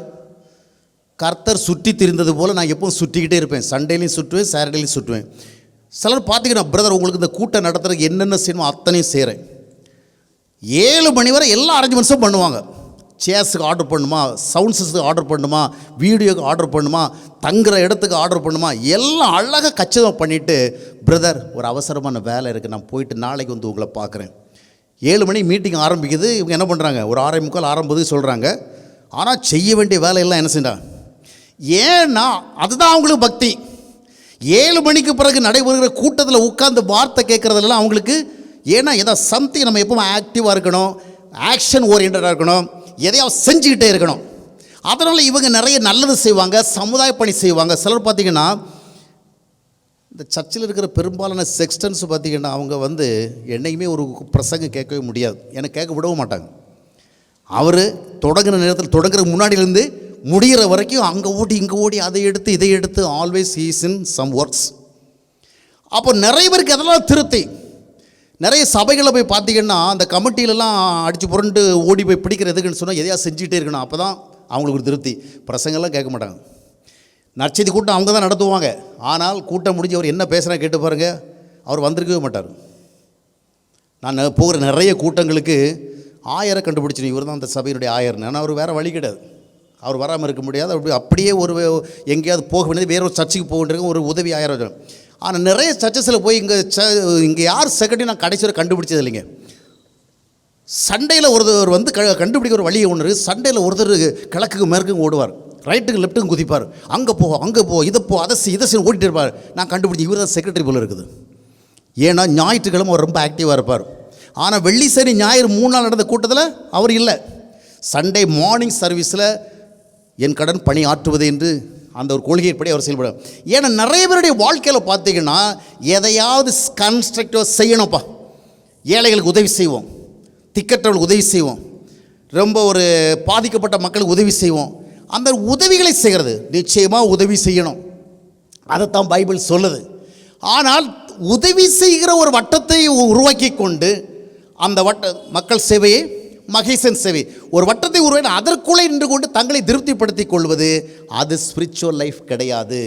கர்த்தர் சுற்றி திரிந்தது போல் நான் எப்பவும் சுற்றிக்கிட்டே இருப்பேன். சண்டேலையும் சுற்றுவேன், சாட்டர்டேலையும் சுற்றுவேன். சிலர் பார்த்தீங்கன்னா, பிரதர் உங்களுக்கு இந்த கூட்டம் நடத்துறதுக்கு என்னென்ன செய்யணுமோ அத்தனையும் செய்கிறேன். 7 மணி வரை எல்லா அரேஞ்ச்மெண்ட்ஸும் பண்ணுவாங்க. சேர்ஸுக்கு ஆர்டர் பண்ணுமா, சவுண்ட் சிஸ்டத்துக்கு ஆர்டர் பண்ணுமா, வீடியோக்கு ஆர்டர் பண்ணுமா, தங்குற இடத்துக்கு ஆர்டர் பண்ணுமா, எல்லாம் அழகாக கச்சிதமாக பண்ணிவிட்டு, பிரதர் ஒரு அவசரமான வேலை இருக்குது, நான் போயிட்டு நாளைக்கு உங்களை பார்க்குறேன். 7 மணி மீட்டிங் ஆரம்பிக்குது. இவங்க என்ன பண்ணுறாங்க, ஒரு 6:45 ஆரம்பிது சொல்கிறாங்க. ஆனால் செய்ய வேண்டிய வேலையெல்லாம் என்ன செய்யறாங்க, ஏன்னா அதுதான் அவங்களுக்கு பக்தி. 7 மணிக்கு பிறகு நடைபெறுகிற கூட்டத்தில் உட்கார்ந்து வார்த்தை கேட்குறதெல்லாம் அவங்களுக்கு, ஏன்னா ஏதாவது சம்திங் நம்ம எப்பவும் ஆக்டிவாக இருக்கணும், ஆக்ஷன் ஓரியன்டாக இருக்கணும், எதையாவது செஞ்சுக்கிட்டே இருக்கணும். அதனால் இவங்க நிறைய நல்லது செய்வாங்க, சமுதாய பணி செய்வாங்க. சிலர் பார்த்திங்கன்னா, இந்த சர்ச்சில் இருக்கிற பெரும்பாலான செக்ஸ்டன்ஸ் பார்த்திங்கன்னா, அவங்க என்னைக்குமே ஒரு பிரசங்கம் கேட்கவே முடியாது, எனக்கு கேட்க விடவும் மாட்டாங்க. அவர் தொடங்குற நேரத்தில், தொடங்குற முன்னாடியிலேருந்து முடிகிற வரைக்கும் அங்கே ஓடி இங்கே ஓடி அதை எடுத்து இதை எடுத்து, always he's in some works. அப்போ நிறைய பேருக்கு அதெல்லாம் திருப்தி. நிறைய சபைகளில் போய் பார்த்திங்கன்னா, அந்த கமிட்டியிலலாம் அடித்து புரண்டு ஓடி போய் பிடிக்கிறதுக்குன்னு சொன்னால் எதையாக செஞ்சுக்கிட்டே இருக்கணும், அப்போ தான் அவங்களுக்கு ஒரு திருப்தி. பிரசங்கெல்லாம் கேட்க மாட்டாங்க. நற்செய்தி கூட்டம் அவங்க தான் நடத்துவாங்க. ஆனால் கூட்டம் முடிஞ்சு அவர் என்ன பேசுகிறா கேட்டு பாருங்கள், அவர் வந்திருக்கவே மாட்டார். நான் போகிற நிறைய கூட்டங்களுக்கு ஆயரை கண்டுபிடிச்சிருக்கேன், இவர் தான் அந்த சபையினுடைய ஆயர்னு. ஆனால் அவர் வேறு வழி கிடையாது, அவர் வராமல் இருக்க முடியாது. அப்படியே ஒரு எங்கேயாவது போக வேண்டியது, வேற ஒரு சர்ச்சுக்கு போக வேண்டியது, ஒரு உதவி ஆயிரம். ஆனால் நிறைய சர்ச்சஸில் போய் இங்கே யார் செக்ரட்டரி நான் கடைசி வரை கண்டுபிடிச்சது இல்லைங்க. சண்டையில் ஒருத்தர் கண்டுபிடிக்க ஒரு வழியை ஒன்று இருக்குது. சண்டையில் ஒருத்தர் கிழக்குக்கு மேற்குக்கு ஓடுவார், ரைட்டுக்கு லெஃப்ட்டுக்கும் குதிப்பார், அங்கே போ இதை போ அதை ஓடிட்டு இருப்பார். நான் கண்டுபிடிச்சி இவர் தான் செக்ரட்டரி போல் இருக்குது. ஏன்னா ஞாயிற்றுக்கிழமை அவர் ரொம்ப ஆக்டிவாக இருப்பார். ஆனால் வெள்ளி சனி ஞாயிறு 3 நாள் நடந்த கூட்டத்தில் அவர் இல்லை. சண்டே மார்னிங் சர்வீஸில் என் கடன் பணி ஆற்றுவது என்று அந்த ஒரு கொள்கைப்படி அவர் செயல்படும். ஏன்னா நிறைய பேருடைய வாழ்க்கையில் பார்த்தீங்கன்னா, எதையாவது கன்ஸ்ட்ரக்டிவாக செய்யணும்ப்பா. ஏழைகளுக்கு உதவி செய்வோம், திக்கற்றவர்களுக்கு உதவி செய்வோம், ரொம்ப ஒரு பாதிக்கப்பட்ட மக்களுக்கு உதவி செய்வோம். அந்த உதவிகளை செய்கிறது நிச்சயமாக உதவி செய்யணும், அதைத்தான் பைபிள் சொல்லுது. ஆனால் உதவி செய்கிற ஒரு வட்டத்தை உருவாக்கி கொண்டு அந்த மக்கள் சேவையை, மகேசன் சேவை, ஒரு வட்டத்தை உருவாக்கி அதற்குள்ளே நின்று கொண்டு தங்களை திருப்திப்படுத்திக் கொள்வது, அது ஸ்பிரிச்சுவல் லைஃப் கிடையாது.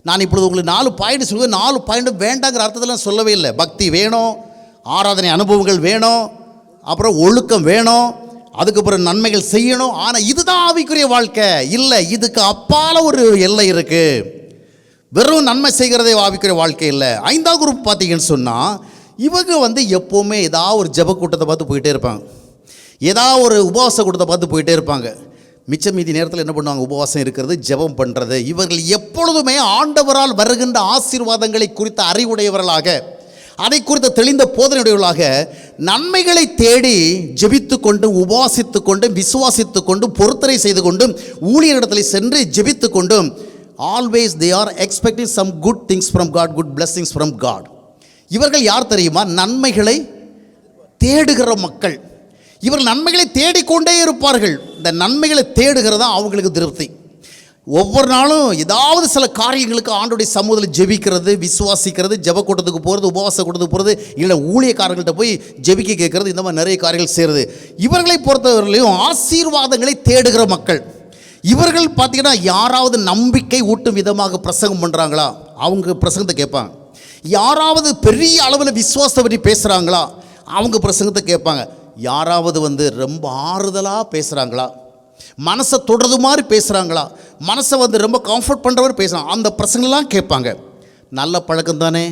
நான் இப்பொழுது உங்களுக்கு 4 பாயிண்ட் சொல்லுவேன். 4 பாயிண்ட் வேண்டாங்கிற அர்த்தத்தில் சொல்லவே இல்லை. பக்தி வேணும், ஆராதனை அனுபவங்கள் வேணும், அப்புறம் ஒழுக்கம் வேணும், அதுக்கப்புறம் நன்மைகள் செய்யணும். ஆனால் இதுதான் ஆவிக்குரிய வாழ்க்கை இல்லை, இதுக்கு அப்பால ஒரு எல்லை இருக்கு. வெறும் நன்மை செய்கிறதே ஆவிக்குரிய வாழ்க்கை இல்லை. 5ஆம் குரூப் பார்த்தீங்கன்னு சொன்னால் இவங்க எப்போவுமே ஏதாவது ஒரு ஜெப கூட்டத்தை பார்த்து போயிட்டே இருப்பாங்க, ஏதாவது ஒரு உபவாச கூட்டத்தை பார்த்து போயிட்டே இருப்பாங்க. மிச்ச மீதி நேரத்தில் என்ன பண்ணுவாங்க? உபவாசம் இருக்கிறது, ஜெபம் பண்ணுறது. இவர்கள் எப்பொழுதுமே ஆண்டவரால் வருகின்ற ஆசீர்வாதங்களை குறித்த அறிவுடையவர்களாக, அதை குறித்த தெளிந்த போதனையுடையவர்களாக, நன்மைகளை தேடி ஜெபித்து கொண்டு, உபவாசித்து கொண்டு, விசுவாசித்து கொண்டு, பொருத்தனை செய்து கொண்டும், ஊழியரிடத்தில் சென்று ஜெபித்து கொண்டும், always they are expecting some good things from God, good blessings from God. இவர்கள் யார் தெரியுமா? நன்மைகளை தேடுகிற மக்கள். இவர்கள் நன்மைகளை தேடிக்கொண்டே இருப்பார்கள். இந்த நன்மைகளை தேடுகிறதா அவங்களுக்கு திருப்தி. ஒவ்வொரு நாளும் ஏதாவது சில காரியங்களுக்கு ஆண்டோடைய சமூகத்தில் ஜெபிக்கிறது, விசுவாசிக்கிறது, ஜெப கூட்டத்துக்கு போகிறது, உபவாச கூட்டத்துக்கு போகிறது, இல்லை ஊழியக்காரர்கள்ட்ட போய் ஜெபிக்க கேட்கறது, இந்த மாதிரி நிறைய காரியங்கள் செய்கிறது. இவர்களை பொறுத்தவரையிலையும் ஆசீர்வாதங்களை தேடுகிற மக்கள். இவர்கள் பார்த்தீங்கன்னா யாராவது நம்பிக்கை ஊட்டும் விதமாக பிரசங்கம் பண்ணுறாங்களா, அவங்க பிரசங்கத்தை கேட்பாங்க. யாராவது பெரிய அளவில் விசுவாசத்தை பற்றி பேசுகிறாங்களா, அவங்க பிரசங்கத்தை கேட்பாங்க. யாராவது ரொம்ப ஆறுதலாக பேசுகிறாங்களா, மனசை தொடர்றது மாதிரி பேசுகிறாங்களா, மனசை ரொம்ப கம்ஃபர்ட் பண்ணுறவர் பேசுகிறாங்க, அந்த பிரசங்கெல்லாம் கேட்பாங்க. நல்ல பழக்கம் தானே,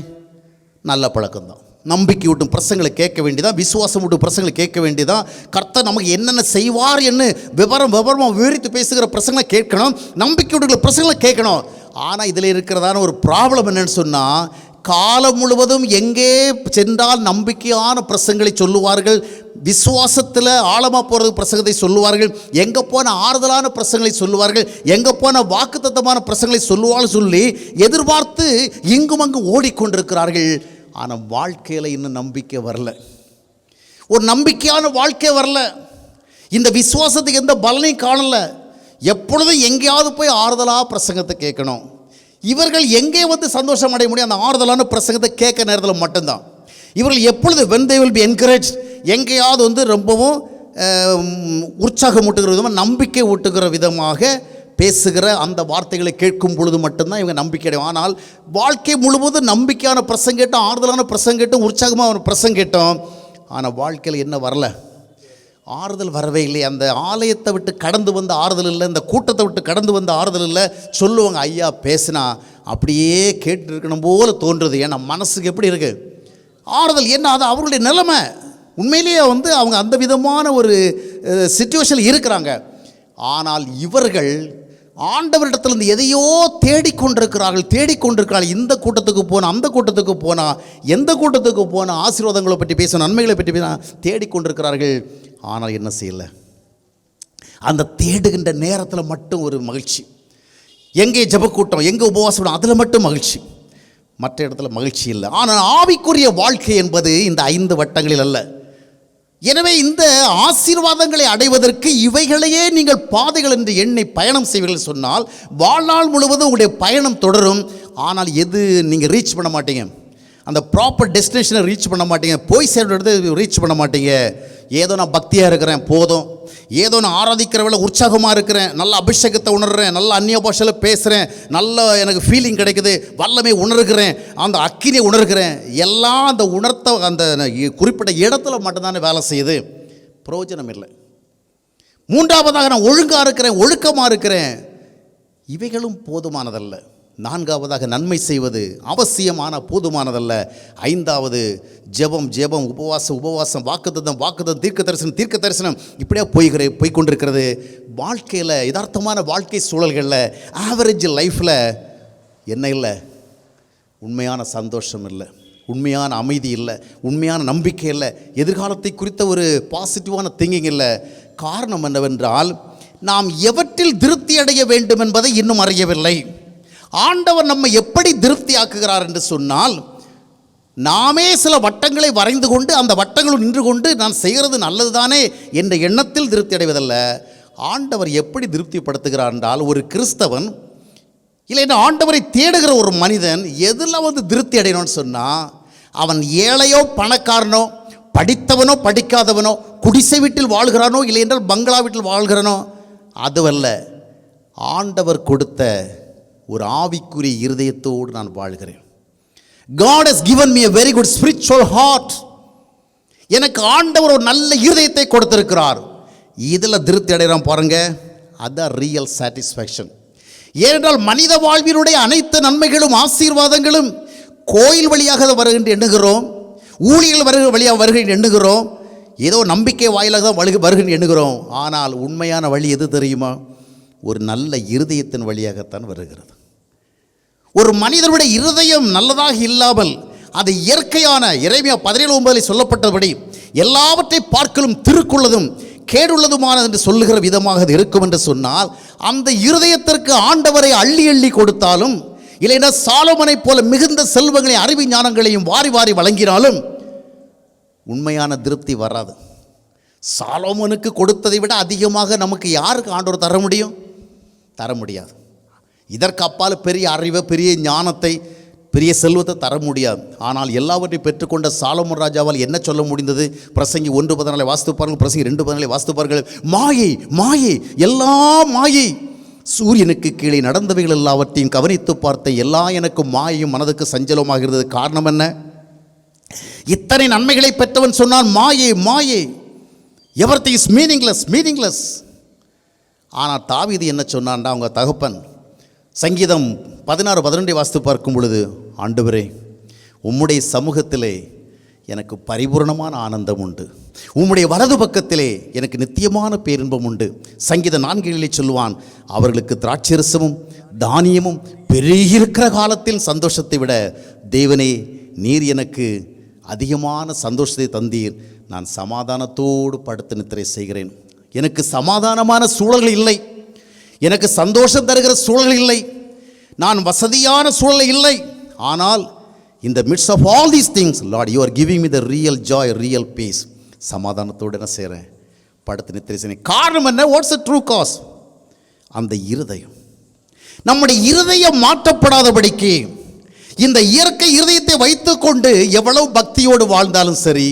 நல்ல பழக்கம்தான். நம்பிக்கை விட்டும் பிரசங்களை கேட்க வேண்டியதான், விசுவாசம் விட்டும் பிரசங்களை கேட்க வேண்டியதான். கர்த்தர் நமக்கு என்னென்ன செய்வார் என்று விவரமாக விவரித்து பேசுகிற பிரசங்களை கேட்கணும், நம்பிக்கை விட்டுக்கிற பிரசங்களை கேட்கணும். ஆனால் இதில் இருக்கிறதான ஒரு ப்ராப்ளம் என்னன்னு சொன்னால், காலம் முழுவதும் எங்கே சென்றால் நம்பிக்கையான பிரசங்களை சொல்லுவார்கள், விசுவாசத்தில் ஆழமாக போகிறது பிரசங்கத்தை சொல்லுவார்கள், எங்கே போன ஆறுதலான பிரசங்களை சொல்லுவார்கள், எங்கே போன வாக்குத்தத்தமான பிரசங்களை சொல்லுவார்கள் சொல்லி எதிர்பார்த்து இங்கும் அங்கும் ஓடிக்கொண்டிருக்கிறார்கள். ஆனால் வாழ்க்கையில் இன்னும் நம்பிக்கை வரல, ஒரு நம்பிக்கையான வாழ்க்கை வரல. இந்த விசுவாசத்துக்கு எந்த பலனையும் காணலை. எப்பொழுதும் எங்கேயாவது போய் ஆறுதலாக பிரசங்கத்தை கேட்கணும். இவர்கள் எங்கே சந்தோஷம் அடைய முடியும்? அந்த ஆறுதலான பிரசங்கத்தை கேட்க நேரத்தில் மட்டும்தான். இவர்கள் எப்பொழுது when they will be encouraged, எங்கேயாவது ரொம்பவும் உற்சாகம் ஊட்டுகிற விதமாக, நம்பிக்கை ஊட்டுகிற விதமாக பேசுகிற அந்த வார்த்தைகளை கேட்கும் பொழுது மட்டும்தான் இவங்க நம்பிக்கை அடையும். ஆனால் வாழ்க்கை முழுவதும் நம்பிக்கையான பிரசங்க கேட்டோம், ஆறுதலான பிரசங்க கேட்டோம், உற்சாகமாக பிரசங்க கேட்டோம். ஆனால் வாழ்க்கையில் என்ன வரல? ஆறுதல் வரவே இல்லை. அந்த ஆலயத்தை விட்டு கடந்து வந்த ஆறுதல் இல்லை, இந்த கூட்டத்தை விட்டு கடந்து வந்த ஆறுதல் இல்லை. சொல்லுவாங்க, ஐயா பேசினா அப்படியே கேட்டு இருக்கணும் போல தோன்றுறது. ஏன்னா மனசுக்கு எப்படி இருக்குது ஆறுதல்? என்ன அது அவர்களுடைய நிலைமை. உண்மையிலேயே அவங்க அந்த விதமான ஒரு சிச்சுவேஷனில் இருக்கிறாங்க. ஆனால் இவர்கள் ஆண்டவரிடத்திலிருந்து எதையோ தேடிக்கொண்டிருக்கிறார்கள். இந்த கூட்டத்துக்கு போனால், அந்த கூட்டத்துக்கு போனால், எந்த கூட்டத்துக்கு போனால் ஆசீர்வாதங்களை பற்றி பேச, நன்மைகளை பற்றி பேச தேடிக்கொண்டிருக்கிறார்கள். ஆனால் என்ன செய்யலை? அந்த தேடுகின்ற நேரத்தில் மட்டும் ஒரு மகிழ்ச்சி. எங்கே ஜெபக்கூட்டம், எங்கே உபவாசம், அதில் மட்டும் மகிழ்ச்சி, மற்ற இடத்துல மகிழ்ச்சி இல்லை. ஆனால் ஆவிக்குரிய வாழ்க்கை என்பது இந்த 5 வட்டங்களில் அல்ல. எனவே இந்த ஆசீர்வாதங்களை அடைவதற்கு இவைகளையே நீங்கள் பாதைகள் என்று எண்ணி பயணம் செய்வீர்கள் சொன்னால் வாழ்நாள் முழுவதும் உங்களுடைய பயணம் தொடரும். ஆனால் எது நீங்கள் ரீச் பண்ண மாட்டீங்க, அந்த ப்ராப்பர் டெஸ்டினேஷனை ரீச் பண்ண மாட்டீங்க, போய் சேர்ந்த இடத்தை ரீச் பண்ண மாட்டீங்க. ஏதோ நான் பக்தியாக இருக்கிறேன் போதும், ஏதோ நான் ஆராதிக்கிறவள உற்சாகமாக இருக்கிறேன், நல்ல அபிஷேகத்தை உணர்கிறேன், நல்ல அந்நிய பாஷையில் பேசுகிறேன், நல்ல எனக்கு ஃபீலிங் கிடைக்குது, வல்லமை உணர்கிறேன், அந்த அக்கினியை உணர்கிறேன், எல்லாம் அந்த உணர்த்த அந்த குறிப்பிட்ட இடத்துல மட்டும்தானே வேலை செய்யுது, பிரயோஜனம் இல்லை. 3ஆவதாக நான் ஒழுங்காக இருக்கிறேன், ஒழுக்கமாக இருக்கிறேன், இவைகளும் போதுமானதல்ல. 4ஆவதாக நன்மை செய்வது அவசியமான போதுமானதல்ல. 5ஆவது ஜெபம், உபவாசம், வாக்குத்தத்தம், தீர்க்க தரிசனம் இப்படியே போய்கொண்டிருக்கிறது. வாழ்க்கையில் யதார்த்தமான வாழ்க்கை சூழல்களில், ஆவரேஜ் லைஃப்பில் என்ன இல்லை? உண்மையான சந்தோஷம் இல்லை, உண்மையான அமைதி இல்லை, உண்மையான நம்பிக்கை இல்லை, எதிர்காலத்தை குறித்த ஒரு பாசிட்டிவான திங்கிங் இல்லை. காரணம் என்னவென்றால், நாம் எவற்றில் திருப்தி அடைய வேண்டும் என்பதை இன்னும் அறியவில்லை. ஆண்டவர் நம்மை எப்படி திருப்தி ஆக்குகிறார் என்று சொன்னால், நாமே சில வட்டங்களை வரைந்து கொண்டு அந்த வட்டங்களும் நின்று கொண்டு நான் செய்கிறது நல்லது தானே என்ற எண்ணத்தில் திருப்தி அடைவதல்ல. ஆண்டவர் எப்படி திருப்திப்படுத்துகிறார் என்றால், ஒரு கிறிஸ்தவன் இல்லைன்னா ஆண்டவரை தேடுகிற ஒரு மனிதன் எதில் திருப்தி அடையணும்னு சொன்னால், அவன் ஏழையோ பணக்காரனோ, படித்தவனோ படிக்காதவனோ, குடிசை வீட்டில் வாழ்கிறானோ இல்லை என்றால் பங்களா வீட்டில் வாழ்கிறானோ, அதுவல்ல. ஆண்டவர் கொடுத்த ஒரு ஆவிக்குரிய இருதயத்தோடு நான் வாழ்கிறேன். God has given me a very good spiritual heart. எனக்கு ஆண்டவர் ஒரு நல்ல இருதயத்தை கொடுத்திருக்கிறார். இதில் திருப்தி அடைகிறான் பாருங்க, அதுதான் ரியல் சாட்டிஸ்ஃபேக்ஷன். ஏனென்றால் மனித வாழ்வினுடைய அனைத்து நன்மைகளும் ஆசீர்வாதங்களும் கோயில் வழியாக வருகின்ற எண்ணுகிறோம், ஊழியர்கள் வழியாக வருகின்ற எண்ணுகிறோம், ஏதோ நம்பிக்கை வாயிலாக தான் வருகின்ற எண்ணுகிறோம். ஆனால் உண்மையான வழி எது தெரியுமா? ஒரு நல்ல இருதயத்தின் வழியாகத்தான் வருகிறது. ஒரு மனிதனுடைய இருதயம் நல்லதாக இல்லாமல் அது இயற்கையான எரேமியா 17:9 சொல்லப்பட்டபடி எல்லாவற்றை பார்க்கலும் திருக்குள்ளதும் கேடுள்ளதுமானது என்று சொல்லுகிற விதமாக அது இருக்கும் என்று சொன்னால், அந்த இருதயத்திற்கு ஆண்டவரை அள்ளி அள்ளி கொடுத்தாலும், இல்லைன்னா சாலோமனை போல மிகுந்த செல்வங்களையும் அறிவு ஞானங்களையும் வாரி வாரி வழங்கினாலும் உண்மையான திருப்தி வராது. சாலோமனுக்கு கொடுத்ததை விட அதிகமாக நமக்கு யாருக்கு ஆண்டவர் தர முடியும்? தர முடியாது. இதற்கு அப்பால் பெரிய அறிவை, பெரிய ஞானத்தை, பெரிய செல்வத்தை தர முடியாது. ஆனால் எல்லாவற்றையும் பெற்றுக்கொண்ட சாலமோன் ராஜாவால் என்ன சொல்ல முடிந்தது? பிரசங்கி 1:14 வாசித்து பாருங்கள், பிரசங்கி 2:14 வாசித்து பாருங்கள். மாயை மாயை, எல்லாம் மாயை, சூரியனுக்கு கீழே நடந்தவைகள் எல்லாவற்றையும் கவனித்து பார்த்த எல்லாம் எனக்கு மாயையும் மனதுக்கு சஞ்சலமாகிறது. காரணம் என்ன? இத்தனை நன்மைகளை பெற்றவன் சொன்னான் மாயை மாயை, எவரிதிங் இஸ் மீனிங்லெஸ் மீனிங்லெஸ். ஆனால் தாவீது என்ன சொன்னான்டா அவங்க தகப்பன்? சங்கீதம் 16:12 வாசித்து பார்க்கும் பொழுது, ஆண்டவரே உம்முடைய சமூகத்திலே எனக்கு பரிபூர்ணமான ஆனந்தம் உண்டு, உம்முடைய வலது பக்கத்திலே எனக்கு நித்தியமான பேரின்பம் உண்டு. சங்கீதம் 4:7 சொல்லுவான், அவர்களுக்கு திராட்சரசமும் தானியமும் பெருகியிருக்கிற காலத்தில் சந்தோஷத்தை விட தேவனே நீர் எனக்கு அதிகமான சந்தோஷத்தை தந்தீர், நான் சமாதானத்தோடு படுத்து நித்திரை செய்கிறேன். எனக்கு சமாதானமான சூழல்கள் இல்லை, எனக்கு சந்தோஷம் தருகிற சூழல் இல்லை, நான் வசதியான சூழல் இல்லை. ஆனால் in the midst of all these things, Lord, you are giving me the real joy, real peace. சமாதானத்தோடு என்ன செய்கிறேன்? படுத்து நித்திரை செய்கிறேன். காரணம் என்ன? What's the true cause? அந்த இருதயம். நம்முடைய இருதயம் மாற்றப்படாதபடிக்கு இந்த இயற்கை இருதயத்தை வைத்துக்கொண்டு எவ்வளவு பக்தியோடு வாழ்ந்தாலும் சரி,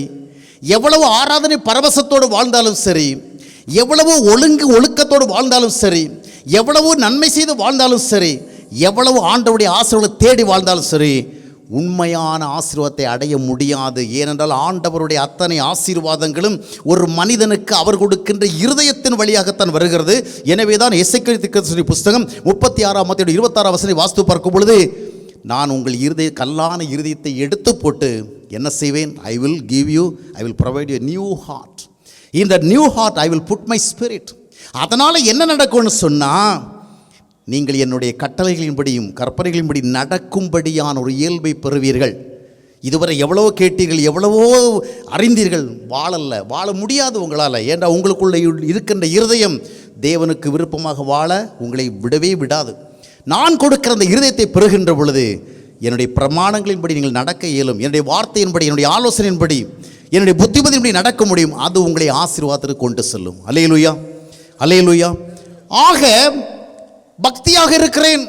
எவ்வளவு ஆராதனை பரவசத்தோடு வாழ்ந்தாலும் சரி, எவ்வளவு ஒழுக்கத்தோடு வாழ்ந்தாலும் சரி, எவ்வளவு நன்மை செய்து வாழ்ந்தாலும் சரி, எவ்வளவு ஆண்டவருடைய ஆசீர்வாதத்தை தேடி வாழ்ந்தாலும் சரி, உண்மையான ஆசீர்வாதத்தை அடைய முடியாது. ஏனென்றால் ஆண்டவருடைய அத்தனை ஆசீர்வாதங்களும் ஒரு மனிதனுக்கு அவர் கொடுக்கின்ற இருதயத்தின் வழியாகத்தான் வருகிறது. எனவே தான் எசேக்கியேல் தீர்க்கதரிசி புஸ்தகம் 36:26 வாசித்து பார்க்கும் பொழுது, நான் உங்கள் கல்லான இருதயத்தை எடுத்து போட்டு என்ன செய்வேன்? I will give you, I will provide you new heart. இந்த new heart I will put my spirit. அதனால் என்ன நடக்கும்னு சொன்னால், நீங்கள் என்னுடைய கட்டளைகளின்படியும் கற்பனைகளின்படி நடக்கும்படியான ஒரு இயல்பை பெறுவீர்கள். இதுவரை எவ்வளவோ கேட்டீர்கள், எவ்வளவோ அறிந்தீர்கள், வாழ முடியாது உங்களால். ஏன்டா உங்களுக்குள்ளே இருக்கின்ற இருதயம் தேவனுக்கு விருப்பமாக வாழ உங்களை விடவே விடாது. நான் கொடுக்கிற அந்த இருதயத்தை பெறுகின்ற பொழுது என்னுடைய பிரமாணங்களின்படி நீங்கள் நடக்க இயலும், என்னுடைய வார்த்தையின்படி, என்னுடைய ஆலோசனையின்படி, என்னுடைய புத்திமதியின்படி நடக்க முடியும். அது உங்களை ஆசீர்வாதத்திற்கு கொண்டு செல்லும். அல்லேலூயா அல்லேலூயா. ஆக பக்தியாக இருக்கிறேன்,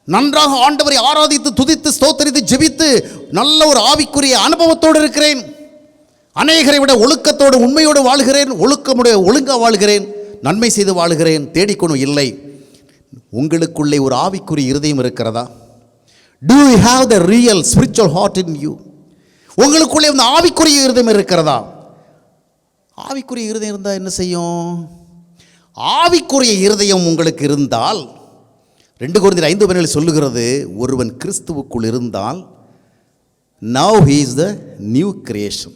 நன்றாக ஆண்டவரை ஆராதித்து துதித்து ஸ்தோத்தரித்து ஜெபித்து நல்ல ஒரு ஆவிக்குரிய அனுபவத்தோடு இருக்கிறேன், அநேகரை விட ஒழுக்கத்தோடு உண்மையோடு வாழ்கிறேன், ஒழுங்காக வாழ்கிறேன், நன்மை செய்து வாழ்கிறேன், தேடிக்கொண்டு இல்லை. உங்களுக்குள்ளே ஒரு ஆவிக்குரிய இருதயம் இருக்கிறதா? Do you have the real spiritual heart in you? உங்களுக்குள்ளே அந்த ஆவிக்குரிய இருதயம் இருக்கிறதா? ஆவிக்குரிய இருதயம் இருந்தால் என்ன செய்யும்? ஆவிக்குரிய இருதயம் உங்களுக்கு இருந்தால் 2 கொரிந்தியர் 5:17 சொல்லுகிறது, ஒருவன் கிறிஸ்துவுக்குள் இருந்தால் now he is the new creation.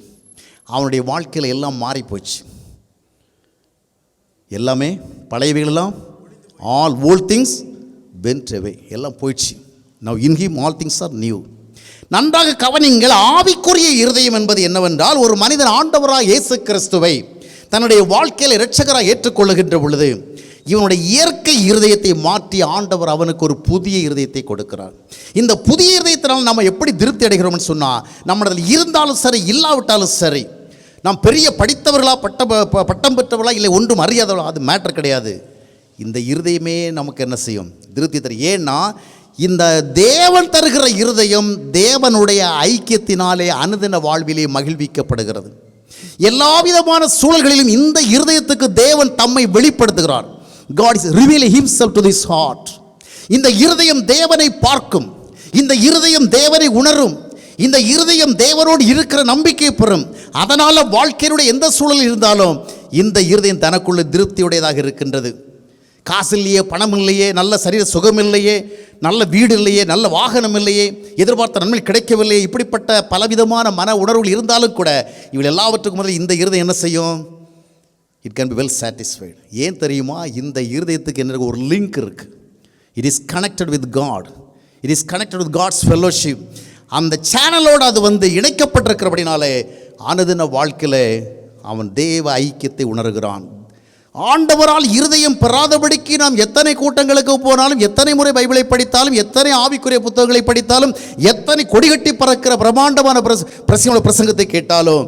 அவனுடைய வாழ்க்கையில் எல்லாம் மாறி போச்சு. எல்லாமே பழையவைகளெல்லாம் all old things went away, எல்லாம் போயிடுச்சு. now in him all things are new. நன்றாக கவனிங்கள். ஆவிக்குரிய இருதயம் என்பது என்னவென்றால், ஒரு மனிதன் ஆண்டவராக இயேசு கிறிஸ்துவை தன்னுடைய வாழ்க்கையில் இரட்சகராக ஏற்றுக்கொள்ளுகின்ற பொழுது இவனுடைய இயற்கை இருதயத்தை மாற்றி ஆண்டவர் அவனுக்கு ஒரு புதிய இருதயத்தை கொடுக்கிறார். இந்த புதிய இருதயத்தினால் நம்ம எப்படி திருப்தி அடைகிறோம்னு சொன்னால், நம்மளதில் இருந்தாலும் சரி இல்லாவிட்டாலும் சரி, நாம் பெரிய படித்தவர்களா பட்டம் பெற்றவர்களா இல்லை ஒன்றும் அறியாதவர்களா, அது மேட்டர் கிடையாது. இந்த இருதயமே நமக்கு என்ன செய்யும்? திருப்தி தரும். ஏன்னா இந்த தேவன் தருகிற இருதயம் தேவனுடைய ஐக்கியத்தினாலே அனுதின வாழ்விலே மகிழ்விக்கப்படுகிறது. எல்லா விதமான சூழல்களிலும் இந்த இருதயத்துக்கு தேவன் தம்மை வெளிப்படுத்துகிறார். God is revealing himself to this heart. இந்த இருதயம் தேவனை பார்க்கும், இந்த இருதயம் தேவனை உணரும், இந்த இருதயம் தேவனோடு இருக்கிற நம்பிக்கை பெறும். அதனால் வாழ்க்கையினுடைய எந்த சூழலில் இருந்தாலும் இந்த இருதயம் தனக்குள்ள திருப்தியுடையதாக இருக்கின்றது. காசு இல்லையே, பணம் இல்லையே, நல்ல சரீர சுகம் இல்லையே, நல்ல வீடு இல்லையே, நல்ல வாகனம் இல்லையே, எதிர்பார்த்த நன்மை கிடைக்கவில்லையே, இப்படிப்பட்ட பலவிதமான மன உணர்வுகள் இருந்தாலும் கூட இவள் எல்லாவற்றுக்கும் முதல்ல இந்த இருதயம் என்ன செய்யும்? It can be well satisfied. ஏன் தெரியுமா? இந்த இருதயத்துக்கு என்ன ஒரு லிங்க் இருக்குது. It is connected with God. It is connected with God's fellowship. அந்த சேனலோடு அது இணைக்கப்பட்டிருக்கிறபடினாலே அனுதின வாழ்க்கையில் அவன் தேவ ஐக்கியத்தை உணர்கிறான். ஆண்டவரால் இருதயம் பெறாதபடிக்கு நாம் எத்தனை கூட்டங்களுக்கு போனாலும், எத்தனை முறை பைபிளை படித்தாலும், எத்தனை ஆவிக்குரிய புத்தகங்களை படித்தாலும், எத்தனை கொடிகட்டி பறக்கிற பிரம்மாண்டமான பிரசங்கத்தை கேட்டாலும்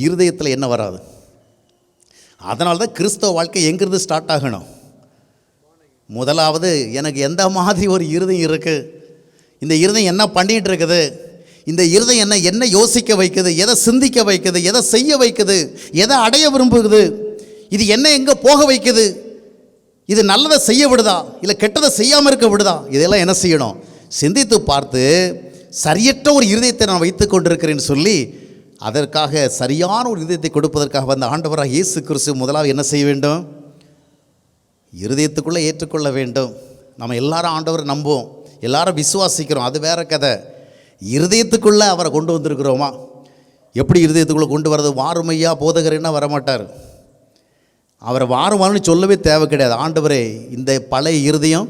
இருதயத்தில் என்ன வராது. அதனால தான் கிறிஸ்தவ வாழ்க்கை எங்கிருந்து ஸ்டார்ட் ஆகணும்? முதலாவது எனக்கு எந்த மாதிரி ஒரு இருதயம் இருக்குது, இந்த இருதயம் என்ன பண்ணிகிட்டு இருக்குது, இந்த இருதயம் என்ன யோசிக்க வைக்குது, எதை சிந்திக்க வைக்குது, எதை செய்ய வைக்குது, எதை அடைய விரும்புகுது, இது என்ன எங்கே போக வைக்குது, இது நல்லதை செய்ய விடுதா இல்லை கெட்டதை செய்யாமல் இருக்க விடுதா, இதெல்லாம் என்ன செய்யணும்? சிந்தித்து பார்த்து சரியற்ற ஒரு இருதயத்தை நான் வைத்து கொண்டிருக்கிறேன்னு சொல்லி அதற்காக சரியான ஒரு இருதயத்தை கொடுப்பதற்காக வந்த ஆண்டவராக இயேசு கிறிஸ்து முதலாவது என்ன செய்ய வேண்டும்? இருதயத்துக்குள்ளே ஏற்றுக்கொள்ள வேண்டும். நம்ம எல்லாரும் ஆண்டவரை நம்புவோம், எல்லாரும் விசுவாசிக்கிறோம், அது வேற கதை. இருதயத்துக்குள்ளே அவரை கொண்டு வந்திருக்கிறோமா? எப்படி இருதயத்துக்குள்ளே கொண்டு வர்றது? வாருமையா போதகர்னா வரமாட்டார். அவரை வாருமான்னு சொல்லவே தேவை கிடையாது. ஆண்டவரே, இந்த பழைய இருதயம்